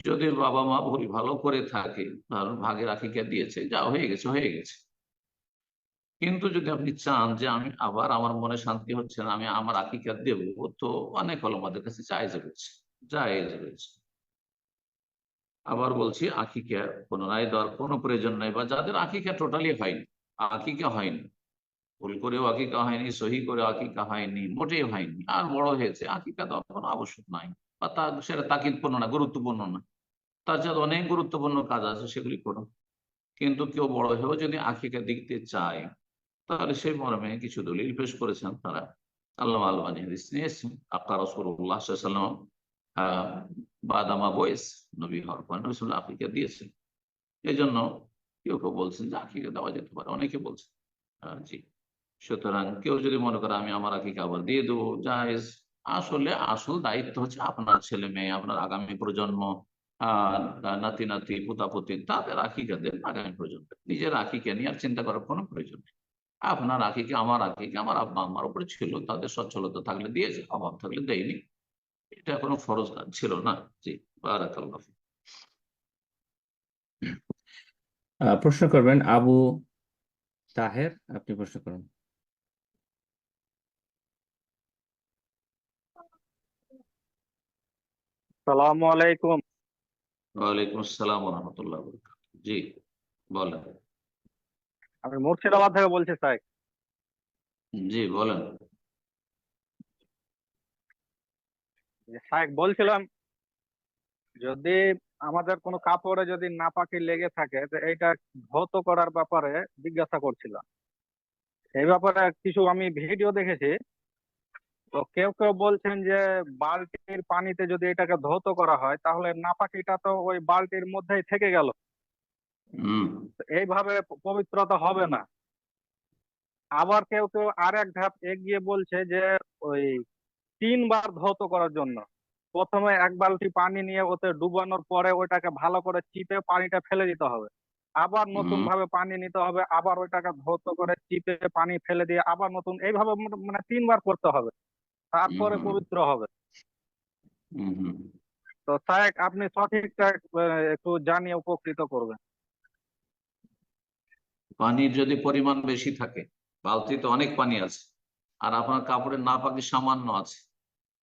যদি বাবা মা ভুল ভালো করে থাকে, ধরুন ভাগের আকিকা দিয়েছে, যা হয়ে গেছে হয়ে গেছে। কিন্তু যদি আপনি চান যে আমি আবার, আমার মনে শান্তি হচ্ছে না, আমি আমার আকিকা দেব, তো অনেক ওলামাদের কাছে জায়েজ রয়েছে, জায়েজ রয়েছে। আবার বলছি, আকিকা পুনরায় দেওয়ার কোনো প্রয়োজন নাই, বা যাদের আকিকা টোটালি হয়নি, আকিকা হয়নি, ভুল করেও আকিকা হয়নি, সহি করে আকিকা হয়নি, মোটেই হয়নি, আর বড় হয়েছে, আকিকা দেওয়ার কোনো আবশ্যক নাই, বা সেটা তাকিদপূর্ণ না, গুরুত্বপূর্ণ না। তার সাথে অনেক গুরুত্বপূর্ণ কাজ আছে, সেগুলি করুন। কিন্তু কেউ বড় হয়েও যদি আকিকা দিতে চায়, তাহলে সেই মর্মে কিছু দলিল পেশ করেছেন তারা। আল্লামা আলবানী হাদিস নিয়ে এসেছেন, আকা রাসূলুল্লাহ সাল্লাল্লাহু আলাইহি ওয়াসাল্লাম বাদামা বয়স, নবী হওয়ার পর রাসূল আকিকা দিয়েছেন। এই জন্য কেউ কেউ বলছেন যে আকিকা দেওয়া যেতে পারে, অনেকে বলছেন। জি, সুতরাং কেউ যদি মনে করে আমি আমার আকিকা আবার দিয়ে দেবো, জায়েজ। আসলে আসল দায়িত্ব হচ্ছে আপনার ছেলে মেয়ে, আপনার আগামী প্রজন্ম, আহ নাতি নাতি পুতাপুতি, তাদের আকিকা দেন আগামী প্রজন্ম। নিজের আকিকা নিয়ে আর চিন্তা করার কোনো প্রয়োজন নেই। আপনার আকিকা আমার আব্বা আম্মার উপরে ছিল, তাদের সচ্ছলতা থাকলে দিয়েছে, অভাব থাকলে দেয়নি, এটা কোনো ফরজ কাজ ছিল না। জি, বারাকাল্লাহ ফিক। প্রশ্ন করবেন আবু তাহের, আপনি প্রশ্ন করুন। সালামু আলাইকুম। ওয়ালাইকুম আসসালাম ওয়া রাহমাতুল্লাহি ওয়া বারাকাতুহু। জি, বলেন। আমি মুর্শিদাবাদ থেকে বলছি স্যার। জি, বলেন। স্যার বলছিলাম, যদি আমাদের কোনো কাপড়ে যদি নাপাকি লেগে থাকে, তো এইটা ধৌত করার ব্যাপারে জিজ্ঞাসা করছিলাম। এই ব্যাপারে কিছু আমি ভিডিও দেখেছি। তো কেউ কেউ বলছেন যে বালতির পানিতে যদি এটাকে ধৌত করা হয়, তাহলে নাপাকিটা তো ওই বালতির মধ্যেই থেকে গেল, তো এইভাবে পবিত্রতা হবে না। আবার কেউ কেউ আর এক ধাপ এগিয়ে বলছে যে ওই 3 বার ধৌত করার জন্য প্রথমে 1 বালতি পানি নিয়ে ওতে ডুবানোর পরে ওইটাকে ভালো করে চিপে পানিটা ফেলে দিতে হবে, আবার নতুন ভাবে পানি নিতে হবে, আবার ওইটাকে ধৌত করে চিপে পানি ফেলে দিয়ে আবার নতুন, এইভাবে মানে 3 বার করতে হবে, তারপরে পবিত্র হবে। তো স্যার, আপনি সঠিকটা একটু জানিয়ে উপকৃত করবেন। পানির যদি পরিমাণ বেশি থাকে, বালতিতে অনেক পানি আছে, আর আপনার কাপড়ের নাপাকি সামান্য আছে,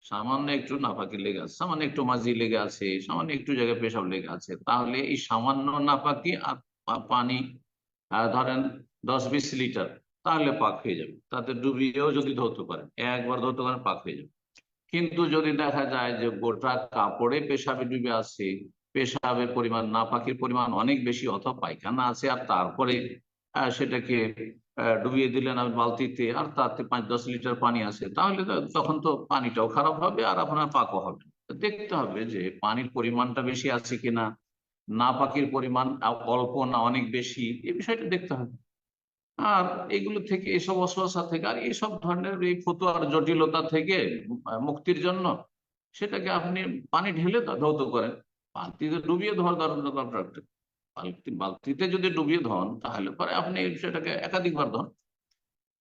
সামান্য একটু নাপাকি লেগে আছে, সামান্য একটু মাঝি লেগে আছে, সামান্য একটু জায়গায় পেশাব লেগে আছে, তাহলে এই সামান্য নাপাকি আর পানি ধরেন 10-20 লিটার, তাহলে পাক হয়ে যাবে। তাতে ডুবিয়েও যদি ধৌত করেন, একবার ধৌত করেন, পাক হয়ে যাবে। কিন্তু যদি দেখা যায় যে গোটা কাপড়ে পেশাবে ডুবে আছে, পেশাবের পরিমাণ, নাপাকির পরিমাণ অনেক বেশি, অথবা পায়খানা আছে, আর তারপরে সেটাকে ডুবিয়ে দিলেন আপনি বালতিতে, আর তাতে 5-10 লিটার পানি আছে, তাহলে তখন তো পানিটাও খারাপ হবে আর আপনার পাকও হবে। তো দেখতে হবে যে পানির পরিমাণটা বেশি আছে কিনা, নাপাকির পরিমাণ অল্প না অনেক বেশি, এই বিষয়টা দেখতে হবে। আর এগুলো থেকে, এসব অস্বস্থতা থেকে আর এইসব ধরনের এই ফতুয়ার জটিলতা থেকে মুক্তির জন্য সেটাকে আপনি পানি ঢেলে ধৌত করেন। বালতিতে ডুবিয়ে ধোয়ার দরকার, বালতিতে যদি ডুবিয়ে ধন, তাহলে পরে আপনি সেটাকে একাধিকবার ধন।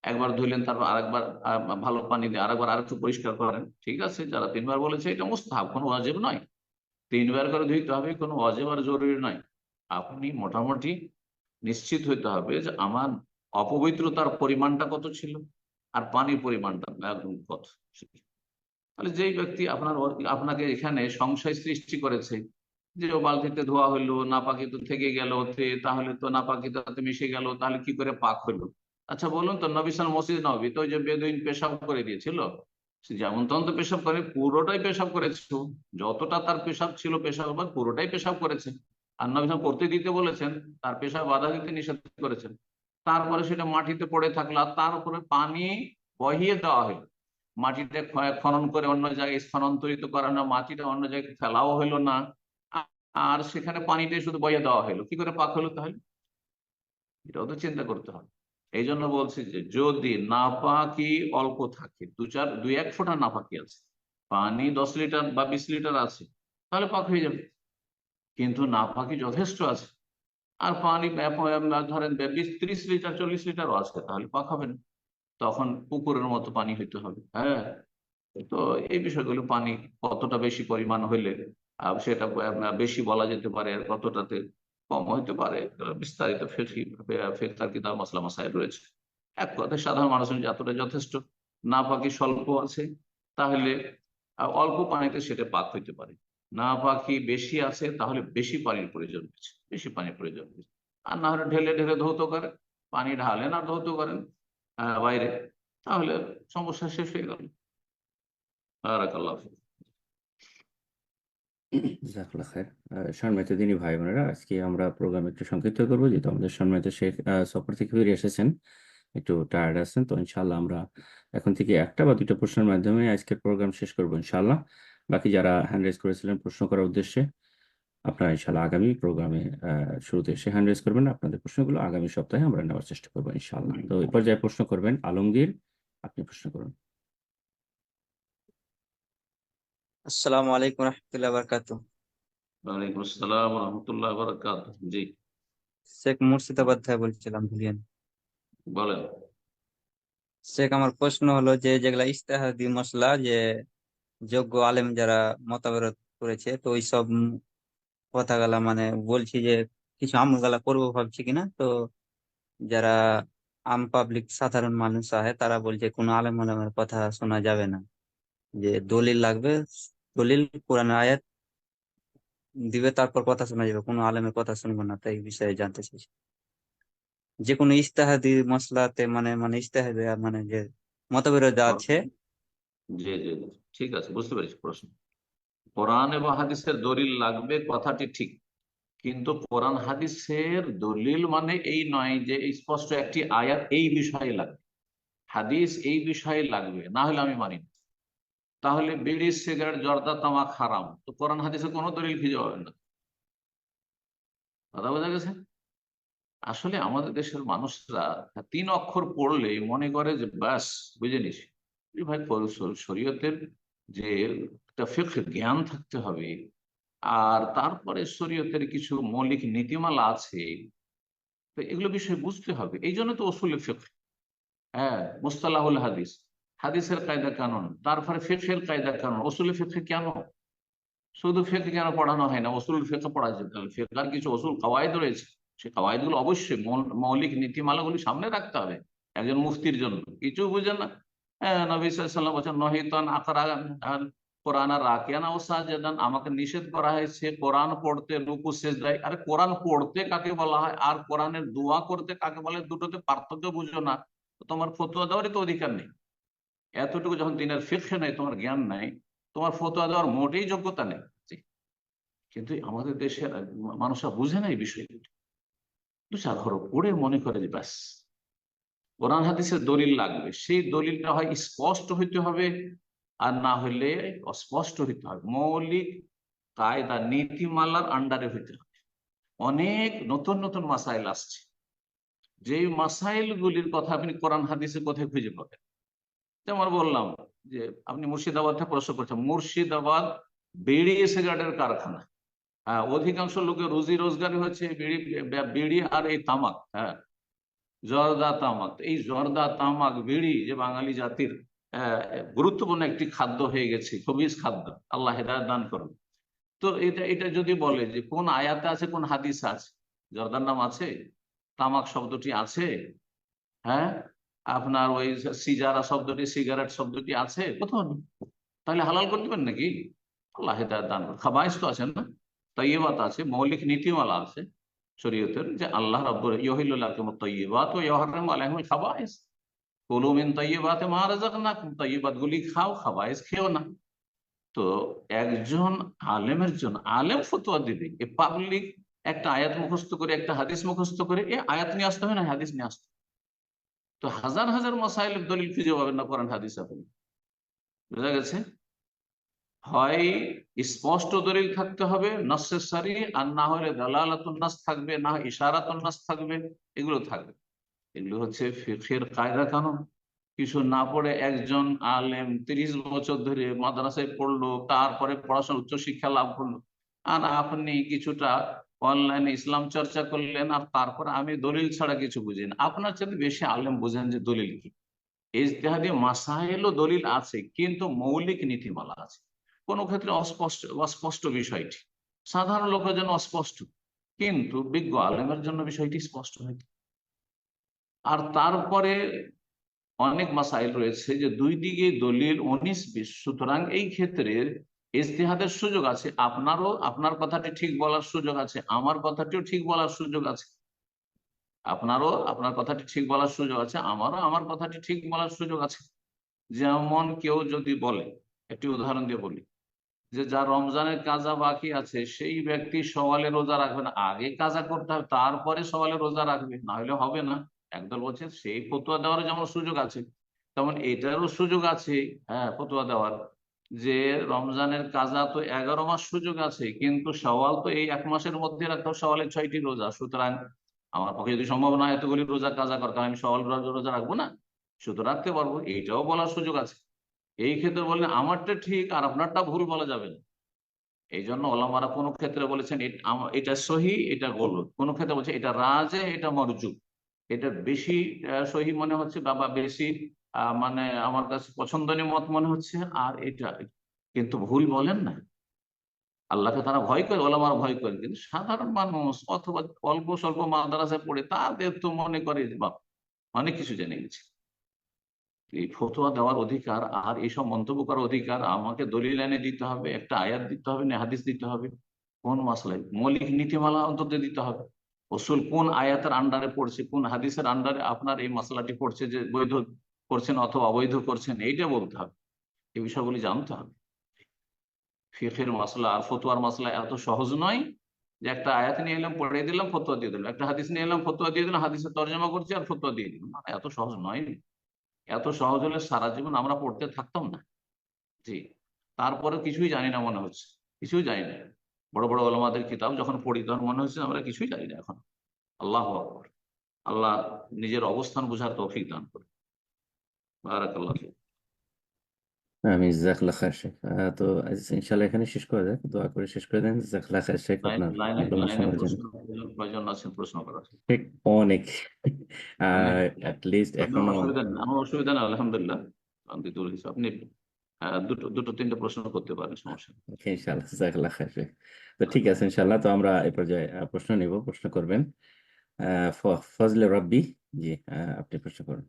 একবার ধুইলেন, তারপর আরেকবার ভালো পানি দিয়ে আরেকবার আরেকটু পরিষ্কার করেন, ঠিক আছে। যারা 3বার বলেছে এটা মুস্তাহাব, কোনো ওয়াজিব নয়। 3বার করে ধুইতে হবে, কোনো ওয়াজিব আর জরুরি নয়। আপনি মোটামুটি নিশ্চিত হইতে হবে যে আমার অপবিত্রতার পরিমাণটা কত ছিল আর পানির পরিমাণটা একদম কত। তাহলে যেই ব্যক্তি আপনাকে এখানে সংশয় সৃষ্টি করেছে যে ও বালতিতে ধোয়া হইলো, নাপাকি তো থেকে গেল ওতে, তাহলে তো নাপাকি তাতে মিশে গেল, তাহলে কি করে পাক হইলো? আচ্ছা বলুন তো, নবী সাল মসজিদ নবী তো ওই যে বেদুইন পেশাব করে দিয়েছিল, সে যেমন তখন তো পেশাব করে, পুরোটাই পেশাব করেছে, যতটা তার পেশাব ছিল, পেশাব পুরোটাই পেশাব করেছে। আর নবী সাল করতে দিতে বলেছেন, তার পেশাব বাধা দিতে নিষেধ করেছেন। তারপরে সেটা মাটিতে পড়ে থাকলো, আর তার উপরে পানি বহিয়ে দেওয়া হলো, মাটিটা খনন করে অন্য জায়গায় স্থানান্তরিত করানো, মাটিটা অন্য জায়গায় ফেলাও হলো না, আর সেখানে পানিটাই শুধু বইয়ে দেওয়া হলো, কি করে পাক হলো তাহলে? এটাও তো চিন্তা করতে হবে। এই জন্য বলছি যে যদি নাপাকি অল্প থাকে, 2-1 ফোঁটা নাপাকি আছে, পানি 10 লিটার বা 20 লিটার আছে, তাহলে পাক হয়ে যাবে। কিন্তু নাপাকি যথেষ্ট আছে, আর পানি ধরেন 20-30 লিটার 40 লিটারও আছে, তাহলে পাক হবে না, তখন পুকুরের মতো পানি হইতে হবে। হ্যাঁ, তো এই বিষয়গুলো, পানি কতটা বেশি পরিমাণ হইলে সেটা বেশি বলা যেতে পারে, আর কতটাতে কম হইতে পারে, বিস্তারিত ফিকহার কিতাব মাসলা মাসাইল রয়েছে। এক কথায় সাধারণ মানুষের যতটা যথেষ্ট, না পাকি স্বল্প আছে, তাহলে অল্প পানিতে সেটা পাক হইতে পারে। না পাকি বেশি আছে, তাহলে বেশি পানির প্রয়োজন হচ্ছে, বেশি পানির প্রয়োজন হচ্ছে। আর না হলে ঢেলে ঢেলে ধৌত করেন, পানি ঢালেন আর ধৌত করেন বাইরে, তাহলে সমস্যা শেষ হয়ে গেল। বারাকাল্লাহ ফিক। জাজাকাল্লাহ খায়ের। সম্মানিত দিনী ভাই বোনেরা, আজকে আমরা প্রোগ্রাম একটু সংক্ষিপ্ত করবো, যেহেতু আমাদের সম্মানিত শেখ সফর থেকে ফিরে এসেছেন, একটু টায়ার্ড আছেন। তো ইনশাল্লাহ আমরা এখন থেকে 1টা বা 2টা প্রশ্নের মাধ্যমে আজকের প্রোগ্রাম শেষ করবো ইনশাল্লাহ। বাকি যারা হ্যান্ড রেজ করেছিলেন প্রশ্ন করার উদ্দেশ্যে, আপনারা ইনশাল্লাহ আগামী প্রোগ্রামে শুরুতে এসে হ্যান্ড রেজ করবেন। আপনাদের প্রশ্নগুলো আগামী সপ্তাহে আমরা নেওয়ার চেষ্টা করবো ইনশাল্লাহ। তো এই পর্যায়ে প্রশ্ন করবেন আলমগীর, আপনি প্রশ্ন করুন। আসসালামু আলাইকুম রহমতুল্লাহ বারকাতু। ওয়ালাইকুম আসসালাম রহমতুল্লাহ বারাকাত। জি শেখ মুর্শিদাবাদ বলছিলাম, ভুলিয়েন। বলেন। শেখ, আমার প্রশ্ন হলো যে যেগুলা ইজতিহাদি মসলা, যে যোগ্য আলেম যারা মতবিরোধ করেছে, তো ওই সব কথাগুলা মানে বলছি যে কিছু আমলগুলা করবো ভাবছি কিনা। তো যারা আম পাবলিক সাধারণ মানুষ আছে, তারা বলছে কোনো আলেম আলেমের কথা শোনা যাবে না, যে দলিল লাগবে, দলিল কোরআন আয়াত দিবে, তারপর কথা শোনা যাবে, কোনো আলেমের কথা শুনবো না। তাই এই বিষয়ে জানতে চাইছি, যে কোনো ইজতিহাদি মসলাতে মানে মানে ইজতিহাদি মানে যে মতবিরোধ আছে। জি জি জি, ঠিক আছে, বুঝতে পেরেছি প্রশ্ন। কোরআন এবং হাদিসের দলিল লাগবে, কথাটি ঠিক, কিন্তু কোরআন হাদিসের দলিল মানে এই নয় যে স্পষ্ট একটি আয়াত এই বিষয়ে লাগবে, হাদিস এই বিষয়ে লাগবে, না হলে আমি মানি না। তাহলে বিড়ি, সিগারেট, জর্দা, তামাক হারাম, তো কোরআন হাদিসে কোনো দলিল খুঁজে পাবেন না। কথা বোঝা গেছে? আসলে আমাদের দেশের মানুষরা 3 অক্ষর পড়লেই মনে করে যে ব্যাস বুঝে নিছি। ভাই, শরীয়তের যে একটা ফিকহ জ্ঞান থাকতে হবে, আর তারপরে শরীয়তের কিছু মৌলিক নীতিমালা আছে, তো এগুলো বিষয়ে বুঝতে হবে। এই জন্য তো উসুল ফিকহ, হ্যাঁ, মুস্তালাহুল হাদিস, হাদিসের কায়দা কানুন, তারপরে ফিকহের কায়দা কানুন। উসুল ফিকহ কেন, শুধু ফিকহ কেন পড়ানো হয় না? উসুল ফিকহ পড়া যেতে হবে। ফিকহার কিছু উসুল কাওয়ায়েদ রয়েছে, সেই কাওয়ায়েদগুলো অবশ্যই, মৌলিক নীতিমালাগুলি সামনে রাখতে হবে একজন মুফতির জন্য। কিছু বুঝেন না, নবী সাল্লাল্লাহু আলাইহি ওয়াসাল্লাম বলেছেন নহিতান আকরা কোরআন রাকিয়ান ও সাজেদান, আমাকে নিষেধ করা হয়েছে কোরআন পড়তে রুকু সেজদায়। আরে কোরআন পড়তে কাকে বলা হয় আর কোরআনের দোয়া করতে কাকে বলে, দুটোতে পার্থক্য বুঝো না, তো তোমার ফতোয়া দেওয়ারই তো অধিকার নেই। এতটুকু যখন দিনের ফিকহ নেই, তোমার জ্ঞান নাই, তোমার ফতোয়া দেওয়ার মোটেই যোগ্যতা নেই। কিন্তু আমাদের দেশের মানুষরা বুঝে না এই বিষয়গুলো, দু চার হরফ পড়ে মনে করে যে ব্যাস কোরআন হাদিসের দলিল লাগবে, সেই দলিলটা হয় স্পষ্ট হইতে হবে আর না হলে অস্পষ্ট হইতে হবে। মৌলিক কায়দা নীতিমালার আন্ডারে হইতে হবে। অনেক নতুন নতুন মাসাইল আসছে, যেই মাসাইল গুলির কথা আপনি কোরআন হাদিসে কোথায় খুঁজে পাবেন। যেমন বললাম যে আপনি মুর্শিদাবাদ থেকে প্রশ্ন করছেন, মুর্শিদাবাদ বিড়ি সিগারেটের কারখানা। হ্যাঁ, অধিকাংশ লোকের রুজি রোজগার হচ্ছে বিড়ি আর এই তামাক। হ্যাঁ, জর্দা তামাক। এই জর্দা তামাক বিড়ি যে বাঙালি জাতির গুরুত্বপূর্ণ একটি খাদ্য হয়ে গেছে, খবিজ খাদ্য, আল্লাহ হেদায়েত দান করুন। তো এটা যদি বলে যে কোন আয়াতে আছে কোন হাদিসে আছে, জর্দার নাম আছে, তামাক শব্দটি আছে, হ্যাঁ আপনার ওই সিজারা শব্দটি, সিগারেট শব্দটি আছে কোথাও নেই, তাহলে হালাল করে দেবেন নাকি? আল্লাহ হেদায়েত দান করুন। খাবাইশ তো আছে না, তাইয়্যিবাত আছে, মৌলিক নীতিমালা আছে শরীয়তের, যে আল্লাহ রাব্বুল ইউহিল্লু লাকুমুত তাইয়্যিবাত ওয়া ইউহাররিমু আলাইকুমুল খাবাইস, কুলু মিন তাইয়্যিবাতি মা রাযাকনাকুম, তাইয়্যিবাত গুলি খাও, খাবাইস খেও না। তো একজন আলেমের জন্য, আলেম ফতোয়া দিবে, এ পাবলিক একটা আয়াত মুখস্থ করে একটা হাদিস মুখস্থ করে এ আয়াত নিয়ে আসতে হয় না হাদিস নিয়ে আসতে। তো হাজার হাজার মাসাইলের দলিল খুঁজে পাবেন না কোরআন হাদিস আপনি, বুঝা গেছে? হয় স্পষ্ট দলিল থাকতে হবে নসের সারি, আর না হলে দালালাতুন নাস থাকবে, না হয় ইশারাতুন নাস থাকবে, এগুলো থাকবে। এগুলো হচ্ছে ফিকহের কায়দা কানুন। কিছু না পড়ে একজন আলেম 30 বছর ধরে মাদ্রাসায় পড়লো, তারপরে পড়াশোনা উচ্চ শিক্ষা লাভ করলো, আর আপনি কিছুটা অনলাইনে ইসলাম চর্চা করলেন, আর তারপর আমি দলিল ছাড়া কিছু বুঝি না। আপনার চেয়ে বেশি আলেম বুঝেন যে দলিল কি। ইজতিহাদি মাসাইলও দলিল আছে, কিন্তু মৌলিক নীতিমালা আছে। কোন ক্ষেত্রে অস্পষ্ট বিষয়টি সাধারণ লোকের জন্য অস্পষ্ট, কিন্তু বিজ্ঞ আলেমের জন্য বিষয়টি স্পষ্ট হইত। আর তারপরে অনেক মাসাইল রয়েছে যে দুই দিকে দলিল 19-20, সুতরাং এই ক্ষেত্রে ইজতিহাদের সুযোগ আছে। আপনার কথাটি ঠিক বলার সুযোগ আছে, আমার কথাটিও ঠিক বলার সুযোগ আছে। আপনারও আপনার কথাটি ঠিক বলার সুযোগ আছে, আমারও আমার কথাটি ঠিক বলার সুযোগ আছে। যেমন কেউ যদি বলে, একটি উদাহরণ দিয়ে বলি, যে যার রমজানের কাজা বাকি আছে সেই ব্যক্তি সওয়ালে রোজা রাখবে না, আগে কাজা করতে হবে তারপরে সওয়ালে রোজা রাখবে, না হলে হবে না। একদল বলছে সেই ফতোয়া দেওয়ার যেমন সুযোগ আছে তেমন এটারও সুযোগ আছে, হ্যাঁ ফতোয়া দেওয়ার, যে রমজানের কাজা তো 11 মাস সুযোগ আছে, কিন্তু সওয়াল তো এই 1 মাসের মধ্যে রাখতে হবে, সওয়ালের 6টি রোজা। সুতরাং আমার পক্ষে যদি সম্ভব না এতগুলি রোজা কাজা করতে, আমি সওয়াল রোজা রাখবো না, শুধু রাখতে পারবো, এইটাও বলার সুযোগ আছে। এই ক্ষেত্রে বললেন আমারটা ঠিক আর আপনারটা ভুল বলা যাবে না। এই জন্য ওলামারা কোনো ক্ষেত্রে বলেছেন এটা সহি, এটা গলত, কোনো ক্ষেত্রে বলছে এটা রাজে, এটা মরজু, এটা বেশি সহি মনে হচ্ছে বা বেশি মানে আমার কাছে পছন্দনীয় মত মনে হচ্ছে, আর এটা কিন্তু ভুল বলেন না। আল্লাহকে তারা ভয় করে, ওলামারা ভয় করে, কিন্তু সাধারণ মানুষ অথবা অল্প স্বল্প মাদ্রাসায় পড়ে তাদের তো মনে করে বাপ অনেক কিছু জেনে গেছে। এই ফতোয়া দেওয়ার অধিকার আর এইসব মন্তব্য করার অধিকার আমাকে দলিল এনে দিতে হবে, একটা আয়াত দিতে হবে না হাদিস দিতে হবে, কোন মাসলায় মৌলিক নীতিমালা অন্তত দিতে হবে, রসুল কোন আয়াতের আন্ডারে পড়ছে, কোন হাদিসের আন্ডারে আপনার এই মশলাটি পড়ছে, যে বৈধ করছেন অথবা অবৈধ করছেন, এইটা বলতে হবে, এই বিষয়গুলি জানতে হবে। ফিকহের মাসলা আর ফতোয়ার মাসলা এত সহজ নয় যে একটা আয়াত নিয়ে এলাম পড়ে দিলাম ফতোয়া দিয়ে দিলাম, একটা হাদিস নিয়ে এলাম ফতোয়া দিয়ে দিলাম, হাদিসের তর্জমা করছি আর ফতোয়া দিয়ে দিলাম, এত সহজ নয়। এত সহজ হলে সারা জীবন আমরা পড়তে থাকতাম না। জি, তারপরে কিছুই জানি না মনে হচ্ছে, কিছুই জানি না। বড় বড় ওলামাদের কিতাব যখন পড়ি তখন মনে হচ্ছে আমরা কিছুই জানি না এখন। আল্লাহু আকবার। আল্লাহ নিজের অবস্থান বোঝার তৌফিক দান করে। বারাকাল্লাহ ফিক। আমি জাজাকাল্লাহ খায়ের শেখ। তো ইনশাল্লাহ এখানে শেষ করে দেন, দোয়া করে শেষ করে দেন। জাজাকাল্লাহ খায়ের শেখ আপনার লাইনে মূল্যবান সময়ের জন্য। কয়জন আছেন প্রশ্ন করার? ঠিক অনেক, লিস্ট এখনো আমার অসুবিধা না, আলহামদুলিল্লাহ। আপনি দুটো তিনটে প্রশ্ন করতে পারেন, সমস্যা নেই। ইনশাল্লাহ। জাজাকাল্লাহ খায়ের শেখ। তো ঠিক আছে ইনশাল্লাহ। তো আমরা এই পর্যায়ে প্রশ্ন নিব, প্রশ্ন করবেন ফজলে রাব্বি। জি, আপনি প্রশ্ন করুন।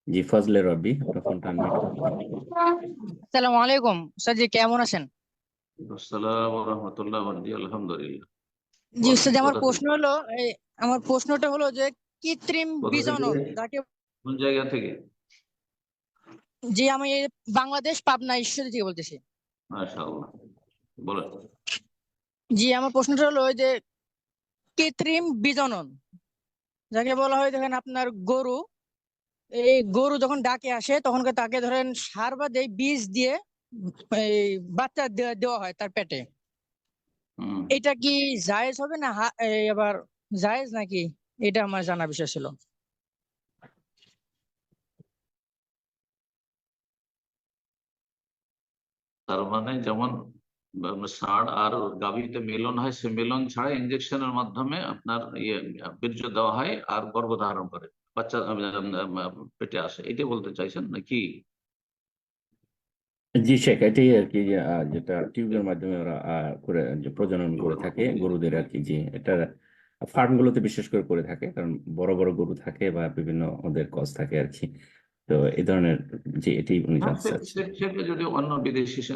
জি ফজলে রবি, আপনার ফোনটা আনমিউট করে দিন। আসসালামু আলাইকুম স্যার, জি কেমন আছেন? আসসালাম রহমতুল্লাহ, আলহামদুলিল্লাহ। জি বলেন, স্যার, আমার কোথা থেকে? প্রশ্ন হলো আমার প্রশ্নটা হলো যে কৃত্রিম কোথা বীজাণু থেকে? যাকে, কোন জায়গা থেকে? জি আমি এই বাংলাদেশ পাবনা ঈশ্বরদী থেকে বলতেছি। মাশাআল্লাহ, বলেন। জি আমার প্রশ্নটা হলো ওই যে কৃত্রিম বীজাণু যাকে বলা হয়, দেখেন আপনার গরু, এই গরু যখন ডাকে আসে তখন তাকে ধরেন সার বাদে বীজ দিয়ে এই বাচ্চা দেওয়া হয় তার পেটে। হুম। এটা কি জায়েজ হবে না এবার জায়েজ নাকি? এটা আমার জানা বিষয় ছিল। তার মানে যেমন ষাঁড় আর গাভীতে মিলন হয়, সে মিলন ছাড়া ইনজেকশনের মাধ্যমে আপনার বীর্য দেওয়া হয় আর গর্ভধারণ করে বাচ্চা পেটে আসে, এটাই বলতে চাইছেন নাকি? জি শেখ, এটাই আর কি যে, যেটা টিউবের মাধ্যমে ওরা করে যে প্রজনন করে থাকে গরুদের আর কি, যে এটা ফার্ম গুলোতে বিশেষ করে করে থাকে, কারণ বড় বড় গরু থাকে বা বিভিন্ন ওদের কজ থাকে আর কি। তো এই ধরনের, যে এটাই উনি জানতে চাচ্ছেন। সেটা যদি অন্য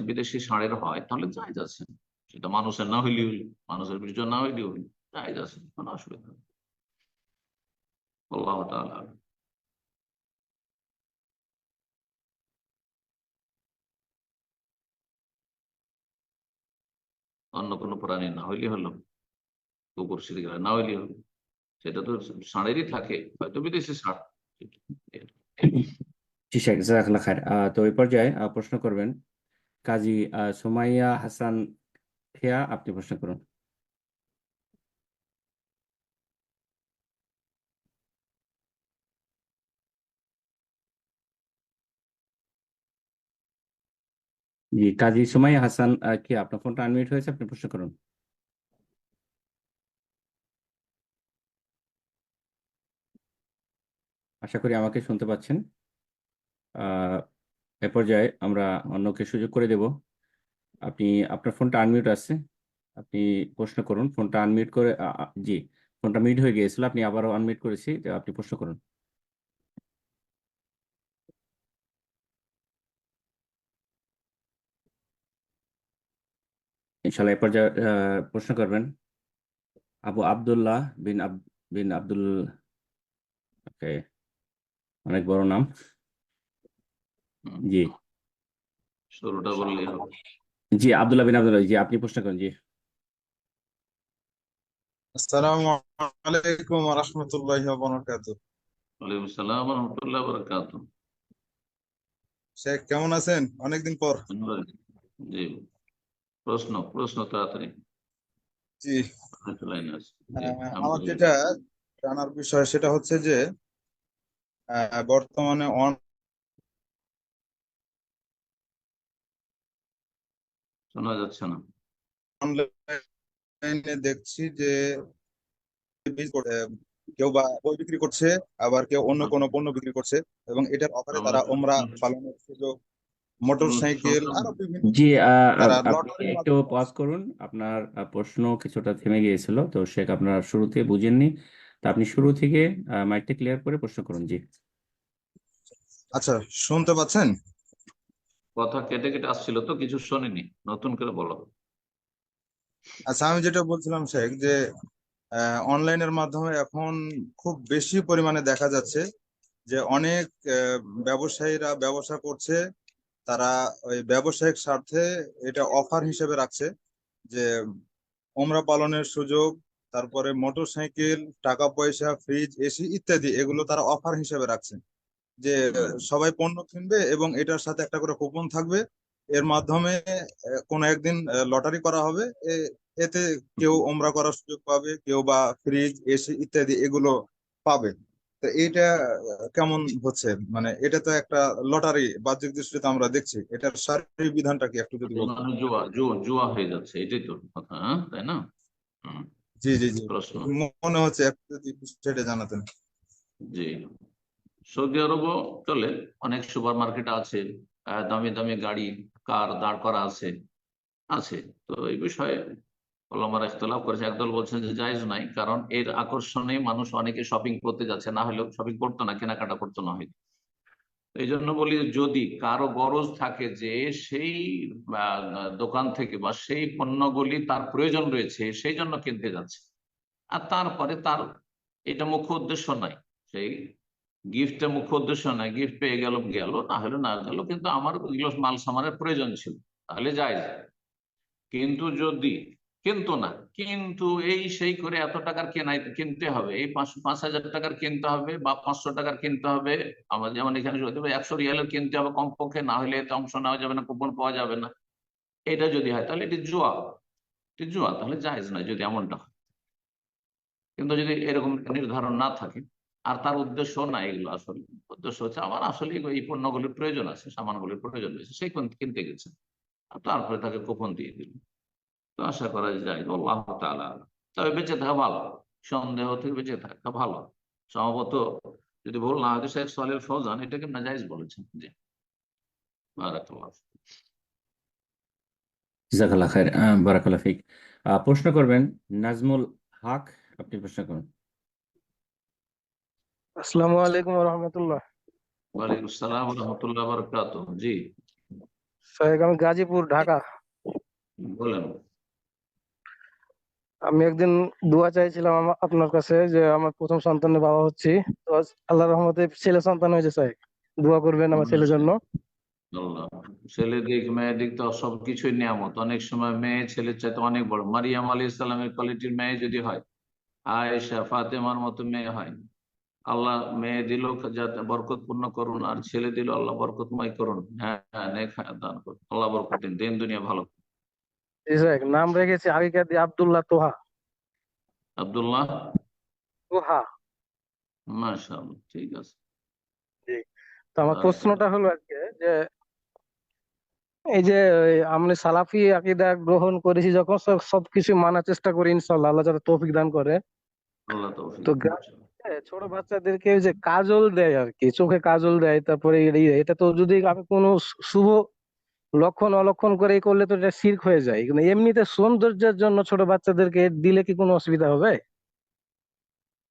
বিদেশি ষাঁড়ের হয় তাহলে জায়েজ আছে, সেটা মানুষের না হইলেও হইলো, মানুষের বীর্য না হইলেও হইলো, জায়েজ আছে, কোনো অসুবিধা নেই। আল্লাহ তাআলা। অন্য কোনো প্রাণী না হইলে হলো, কুকুর শিরীরা না হইলে হলো, সেটা তো ষাঁড়েরই থাকে, হয়তো বিদেশি ষাঁড়। জি শেখ, জাজাকাল্লাহ খায়ের। তো এই পর্যায়ে প্রশ্ন করবেন কাজী সুমাইয়া হাসান খেয়া, আপনি প্রশ্ন করুন। জি কাজী সুমাইয়া হাসান খেয়া, আপনার ফোনটা আনমিউট হয়েছে, আপনি প্রশ্ন করুন। আশা করি আমাকে শুনতে পাচ্ছেন। আহ এ পর্যায়ে আমরা অন্যকে সুযোগ করে দেব। আপনি, আপনার ফোনটা আনমিউট আছে, আপনি প্রশ্ন করুন। ফোনটা আনমিউট করে জি, ফোনটা মিউট হয়ে গিয়েছিল, আপনি আবারও আনমিউট করেছি, তো আপনি প্রশ্ন করুন। ইনশাল্লাহ এ পর্যায়ে প্রশ্ন করবেন আবু আব্দুল্লাহ বিন আব্দুল, ওকে, অনেক বড় নাম। জি শুরুটা বললেই হবে। জি আব্দুল্লাহ বিন আব্দুল্লাহ, জি আপনি প্রশ্ন করুন। জি আসসালামু আলাইকুম ওয়া রাহমাতুল্লাহি ওয়া বারাকাতুহু। ওয়ালাইকুম আসসালাম ওয়া রাহমাতুল্লাহি ওয়া বারাকাতুহু। শেখ কেমন আছেন? অনেকদিন পর। জি, প্রশ্ন তাড়াতাড়ি। জি, লাইনে আছে। জি, আমার আলহামদুলিল্লাহ। যেটা জানার বিষয় সেটা হচ্ছে যে বর্তমানে শোনা যাচ্ছে না। অনলাইনে দেখছি যে কেউ বা বই বিক্রি করছে, আবার কেউ অন্য কোনো পণ্য বিক্রি করছে, এবং এটার অফারে তারা ওমরা পালনের সুযোগ, মোটর সাইকেল, আরো বিভিন্ন জি তারা আপনি লটারির একটু মাধ্যমে। পজ করুন, আপনার প্রশ্ন কিছুটা থেমে গিয়েছিল, তো শেখ আপনার শুরুতে বুঝেননি, তো আপনি শুরু থেকে মাইকটা ক্লিয়ার করে প্রশ্ন করুন। জি আচ্ছা, শুনতে পাচ্ছেন? কথা কেটে কেটে আসছিল তো, কিছু শোনেনি, নতুন করে বলো। আচ্ছা, আমি যেটা বলছিলাম শেখ যে অনলাইনের মাধ্যমে এখন খুব বেশি পরিমাণে দেখা যাচ্ছে যে অনেক ব্যবসায়ীরা ব্যবসা করছে, তারা ওই ব্যবসায়িক স্বার্থে এটা অফার হিসেবে রাখছে যে ওমরা পালনের সুযোগ, তারপরে মোটর সাইকেল, টাকা পয়সা, ফ্রিজ, এসি ইত্যাদি, এগুলো তারা অফার হিসেবে রাখছে যে সবাই পণ্য কিনবে এবং এটার সাথে একটা করে কুপন থাকবে। এর মাধ্যমে কোনো একদিন লটারি করা হবে, এতে কেউ ওমরা করার সুযোগ পাবে, কেউ বা ফ্রিজ, এসি ইত্যাদি এগুলো পাবে। তো এইটা কেমন হচ্ছে? মানে এটা তো একটা লটারি বাহ্যিক দৃষ্টিতে আমরা দেখছি, এটার শারীরিক বিধানটা কি একটু যদি বলতেন। মানে জুয়া জুয়া জুয়া হয়ে যাচ্ছে, এটাই তো কথা, হ্যাঁ তাই না? জি জি জি, প্রশ্ন। মনে হচ্ছে একটু যদি সেটা জানাতেন। জি, সৌদি আরবও চলে, অনেক সুপার মার্কেট আছে, দামি দামি গাড়ি, কার দাঁড় করা আছে আছে। তো এই বিষয়ে ওলামারা ইখতিলাফ করেছে। একদল বলছেন যে জায়েজ নাই, কারণ এর আকর্ষণে মানুষ অনেকে শপিং করতে যাচ্ছে, না হলেও শপিং করতো না, কেনাকাটা করতো না হয়তো। এই জন্য বলি যদি কারো গরজ থাকে যে সেই দোকান থেকে বা সেই পণ্যগুলি তার প্রয়োজন রয়েছে সেই জন্য কিনতে যাচ্ছে, আর তারপরে তার এটা মুখ্য উদ্দেশ্য নাই, সেই গিফটটা মুখ্য উদ্দেশ্য নাই, গিফট পেয়ে গেল গেল, না হলে না গেল, কিন্তু আমার ওইগুলো মাল সামানের প্রয়োজন ছিল, তাহলে যায়। কিন্তু যদি কিন্তু না, কিন্তু এই সেই করে এত টাকার কেনাই কিনতে হবে, এই 5,000 টাকার কিনতে হবে বা 500 টাকার কিনতে হবে, আমার যেমন এখানে 100 রিয়ালের কিনতে হবে কমপক্ষে, না হলে এতে অংশ নেওয়া যাবে না, কুপন পাওয়া যাবে না, এটা যদি হয় তাহলে এটি জুয়া, এটি জুয়া, তাহলে জায়েজ নয় যদি এমনটা হয়। কিন্তু যদি এরকম নির্ধারণ না থাকে আর তার উদ্দেশ্য না এগুলো, আসলে উদ্দেশ্য হচ্ছে আমার আসলে এই পণ্যগুলির প্রয়োজন আছে, সামানগুলির প্রয়োজন রয়েছে, সেই কিনতে গেছে, আর তারপরে তাকে কুপন দিয়ে দিল, তো আশা করা যায় আল্লাহ তাআলা আ'লাম। তবে বেঁচে থাকা ভালো, সন্দেহ থেকে বেঁচে থাকা ভালো। সম্ভবত যদি ভুল না হয় শেখ সালেহ ফৌজান এটাকে নাজায়েজ বলেছেন। জি, বারাকাল্লাহ। জাযাকাল্লাহ খায়ের, বারাকাল্লাহ ফিক। প্রশ্ন করবেন নাজমুল হক, আপনি প্রশ্ন করুন। আসসালামু আলাইকুম রহমতুল্লাহ। ওয়ালাইকুম আসসালাম ওয়া রাহমাতুল্লাহি ওয়া বারাকাতুহু। জি, শাহেখ, আমি গাজীপুর, ঢাকা। বলেন। আমি একদিন দোয়া চাইছিলাম আপনার কাছে যে আমার প্রথম সন্তানের বাবা হচ্ছি, তো আল্লাহর রহমতে ছেলে সন্তান হয়েছে। শাহেখ, দোয়া করবেন আমার ছেলের জন্য। আল্লাহ, ছেলে দিক মেয়ে দিক তো সবকিছুই নিয়ামত, অনেক সময় মেয়ে ছেলের চাইতে অনেক বড়। মারিয়াম আলাইহিস সালামের কোয়ালিটির মেয়ে যদি হয়, আয়েশা ফাতেমার মতো মেয়ে হয়, আল্লাহ মেয়ে দিল যাতে বরকতপূর্ণ করুন, আর ছেলে দিল আল্লাহ বরকতময় করুন। হ্যাঁ হ্যাঁ, নেক হায়াত দান করুন, আল্লাহ বরকত দিন, দিন দুনিয়া ভালো করুন। জি শাহেখ, নাম রেখেছি হাকিকাত দিয়ে আব্দুল্লাহ তোহা। আব্দুল্লাহ তোহা। মাশাআল্লাহ, ঠিক আছে। জি, তো আমার বারাকাল্লাহ। প্রশ্নটা হলো আজকে যে এই যে আমরা সালাফি আকীদা গ্রহণ করেছি যখন, সবকিছু মানার চেষ্টা করি ইনশাআল্লাহ, আল্লাহ যাতে তৌফিক দান করে। আল্লাহ তৌফিক তো দান করুন। ছোট বাচ্চাদেরকে ওই যে কাজল দেয় আর কি, চোখে কাজল দেয়, তারপরে এটা তো যদি আমি কোনো শুভ লক্ষণ অলক্ষণ করে করলে তো এটা শিরক হয়ে যায়। কিন্তু এমনিতে সৌন্দর্যের জন্য ছোট বাচ্চাদেরকে দিলে কি কোনো অসুবিধা হবে?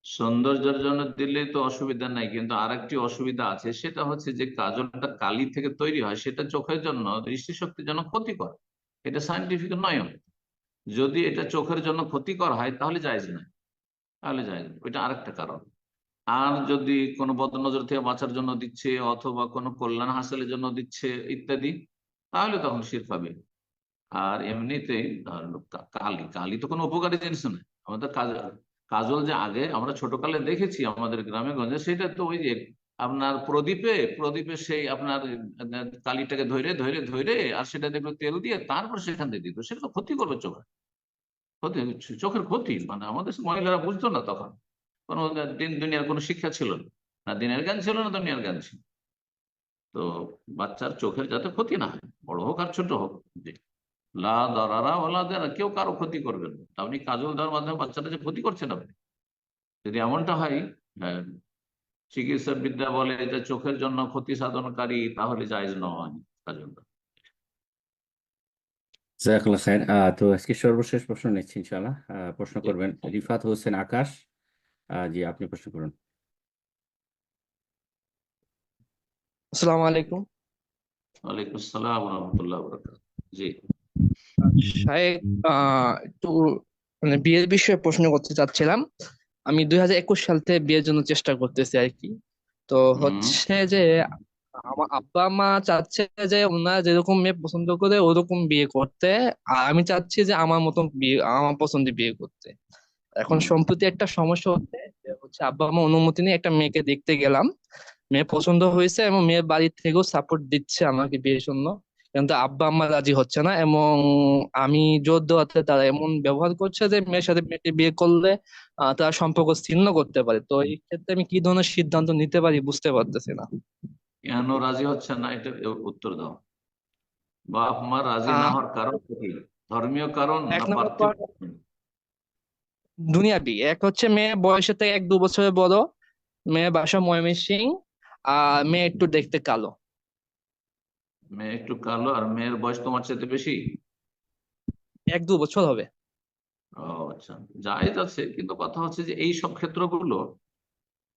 সৌন্দর্যের জন্য দিলে তো অসুবিধা নাই, কিন্তু আরেকটি অসুবিধা আছে, সেটা হচ্ছে যে কাজলটা কালি থেকে তৈরি হয়, সেটা চোখের জন্য, দৃষ্টিশক্তির জন্য ক্ষতিকর, এটা সায়েন্টিফিক নয়। যদি এটা চোখের জন্য ক্ষতিকর হয় তাহলে জায়েজ না, তাহলে জায়েজ না, ওইটা আরেকটা কারণ। আর যদি কোনো বদনজর থেকে বাঁচার জন্য দিচ্ছে অথবা কোনো কল্যাণ হাসিলের জন্য দিচ্ছে ইত্যাদি, তাহলে তখন শিরক হবে। আর এমনিতে কালি কালি তো কোনো উপকারী জিনিস না। আমাদের কাজল যে আগে আমরা ছোটকালে দেখেছি আমাদের গ্রামে গঞ্জে, সেটা তো ওই যে আপনার প্রদীপে প্রদীপে সেই আপনার কালিটাকে ধরে ধরে ধরে আর সেটা দেখলো তেল দিয়ে তারপর সেখান দিয়ে দিত, সেটা তো ক্ষতি করবে চোখে, ক্ষতি, চোখের ক্ষতি। মানে আমাদের মহিলারা বুঝতো না তখন, কোনো দিন দুনিয়ার কোনো শিক্ষা ছিল না, না দিনের জ্ঞান ছিল না দুনিয়ার জ্ঞান ছিল। তো বাচ্চার চোখের যাতে ক্ষতি না হয়, বড় হোক আর ছোট হোক, জি, লা দারারা ওয়ালা দিরারা, কেউ কারো ক্ষতি করবেন না। আপনি কাজল দেওয়ার মাধ্যমে বাচ্চাটা যে ক্ষতি করছেন আপনি, যদি এমনটা হয়, হ্যাঁ, চিকিৎসা বিদ্যা বলে যে চোখের জন্য ক্ষতি সাধনকারী, তাহলে জায়েজ নয় কাজল দেওয়া। জাযাকাল্লাহ খায়ের। তো আজকে সর্বশেষ প্রশ্ন নিচ্ছি ইনশাআল্লাহ। প্রশ্ন করবেন রিফাত হোসেন আকাশ। জি, আপনি প্রশ্ন করুন। আসসালামু আলাইকুম। ওয়ালাইকুম আসসালাম ওয়া রাহমাতুল্লাহি ওয়া বারাকাতুহু। জি, শাহেখ, একটু মানে বিয়ের বিষয়ে প্রশ্ন করতে চাচ্ছিলাম। আমি 2021 সাল থেকে বিয়ের জন্য চেষ্টা করতেছি আর কি। তো হচ্ছে যে আমার আব্বা মা চাচ্ছে যে ওনারা যেরকম মেয়ে পছন্দ করে ওরকম বিয়ে করতে, আর আমি চাচ্ছি যে আমার মতন বিয়ে, আমার পছন্দের বিয়ে করতে। এখন সম্প্রতি একটা সমস্যা হচ্ছে যে হচ্ছে আব্বা মা অনুমতি নিয়ে একটা মেয়েকে দেখতে গেলাম, মেয়ে পছন্দ হয়েছে এবং মেয়ের বাড়ি থেকেও সাপোর্ট দিচ্ছে আমাকে বিয়ের জন্য, কিন্তু আব্বা আম্মা রাজি হচ্ছে না, এবং আমি জোর দেওয়াতে তারা এমন ব্যবহার করছে যে মেয়ের সাথে মেয়েকে বিয়ে করলে তারা সম্পর্ক ছিন্ন করতে পারে। তো এই ক্ষেত্রে আমি কি ধরনের সিদ্ধান্ত নিতে পারি বুঝতে পারতেছি না। কেন রাজি হচ্ছে না এটা উত্তর দাও। বাপ মা রাজি না হওয়ার কারণ কি? ধর্মীয় কারণ এক না নম্বর পার্থিব? দুনিয়াবি। এক হচ্ছে মেয়ে বয়সের থেকে 1-2 বছরের বড়, মেয়ে বাসা ময়মনসিংহ, আর মেয়ে একটু দেখতে কালো। মেয়ে একটু কালো আর মেয়ের বয়স তোমার চাইতে বেশি? 1-2 বছর হবে। ও আচ্ছা, জায়েজ আছে, কিন্তু কথা হচ্ছে যে এই সব ক্ষেত্রগুলো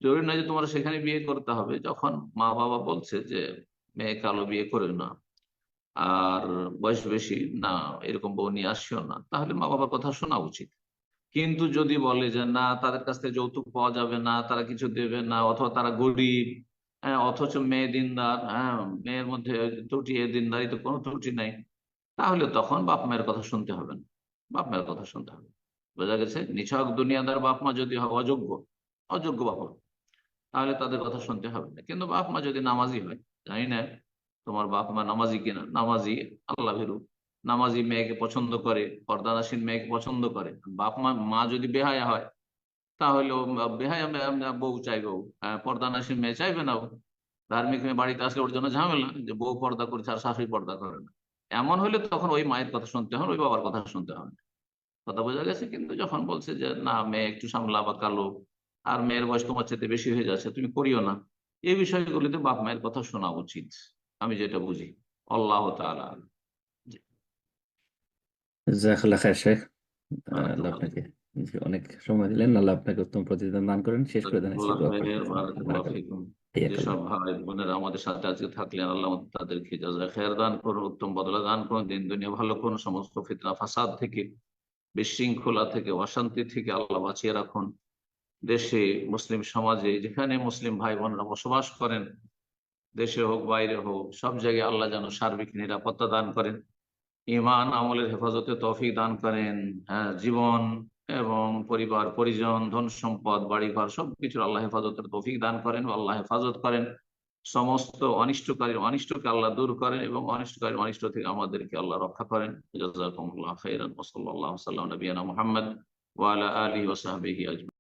জরুরি নয় যে তোমার সেখানে বিয়ে করতে হবে। যখন মা বাবা বলছে যে মেয়ে কালো বিয়ে করে না আর বয়স বেশি না, এরকম বউ নিয়ে আসিও না, তাহলে মা বাবার কথা শোনা উচিত। কিন্তু যদি বলে যে না, তাদের কাছ থেকে যৌতুক পাওয়া যাবে না, তারা কিছু দেবে না, অথবা তারা গরিব, হ্যাঁ, অথচ মেয়ে দিনদার, হ্যাঁ, মেয়ের মধ্যে ত্রুটি, এ দিনদারি তো কোনো ত্রুটি নাই, তাহলে তখন বাপ মায়ের কথা শুনতে হবে না, বাপ মায়ের কথা শুনতে হবে। বোঝা গেছে? নিছক দুনিয়াদার বাপ মা যদি হয় অযোগ্য, অযোগ্য বাপ মা, তাহলে তাদের কথা শুনতে হবে না। কিন্তু বাপ মা যদি নামাজি হয়, জানি না তোমার বাপ মা নামাজি কিনা, নামাজি, আল্লাহ ভীরু, নামাজি মেয়েকে পছন্দ করে, পর্দানাসীন মেয়েকে পছন্দ করে, বাপ মা যদি বেহায়া হয়, তাহলে ও বেহায়া বউ চাইবে, ও পর্দানাসীন মেয়ে চাইবে না। ও ধার্মিক মেয়ে বাড়িতে আসলে ওর জন্য ঝামেলা, যে বউ পর্দা করছে আর শাশুড়ি পর্দা করে না। এমন হলে তখন ওই মায়ের কথা শুনতে হবে, ওই বাবার কথা শুনতে হবে। কথা বোঝা গেছে? কিন্তু যখন বলছে যে না, মেয়ে একটু সামলা বা কালো, আর মেয়ের বয়স তোমার চাইতে বেশি হয়ে যাচ্ছে, তুমি করিও না, এই বিষয়গুলিতে বাপ মায়ের কথা শোনা উচিত, আমি যেটা বুঝি। আল্লাহ তাআলা আ'লাম। জি, জাজাকাল্লাহ খায়ের শেখ। আল্লাহ বারাকাল্লাহ আপনাকে জি, অনেক সময় দিলেন। আল্লাহ আপনাকে উত্তম প্রতিদান দান করেন। শেষ করে দেন আজকে জাযাকুমুল্লাহ দোয়া খাইর, করতেছেন। বারাকাল্লাহ ফিকুম। হাইয়াকাল্লাহ। যেসব ভাই বোনেরা আমাদের সাথে আজকে থাকলেন, আল্লাহ তাদেরকে জাযায়ে খায়ের দান করুন, উত্তম বদলা দান করুন, দিন দুনিয়া ভালো করুন, সমস্ত ফিতনা ফাসাদ থেকে, বিশৃঙ্খলা থেকে, অশান্তি থেকে আল্লাহ বাঁচিয়ে রাখুন। দেশে, মুসলিম সমাজে, যেখানে মুসলিম ভাই বোনেরা বসবাস করেন, দেশে হোক বাইরে হোক, সব জায়গায় আল্লাহ যেন সার্বিক নিরাপত্তা দান করেন, ঈমান আমলের হেফাজতে তৌফিক দান করেন। হ্যাঁ, জীবন এবং পরিবার পরিজন, ধন সম্পদ, বাড়িঘর সবকিছুর আল্লাহ হেফাজতের তৌফিক দান করেন, আল্লাহ হেফাজত করেন। সমস্ত অনিষ্টকারীর অনিষ্টকে আল্লাহ দূর করেন, এবং অনিষ্টকারীর অনিষ্ট থেকে আমাদেরকে আল্লাহ রক্ষা করেন। জাযাকুমুল্লাহ খাইরান ওয়া সাল্লাল্লাহু আলা নবিয়িনা মুহাম্মদ ওয়া আলা আলিহি ওয়া সাহবিহি আজমাইন।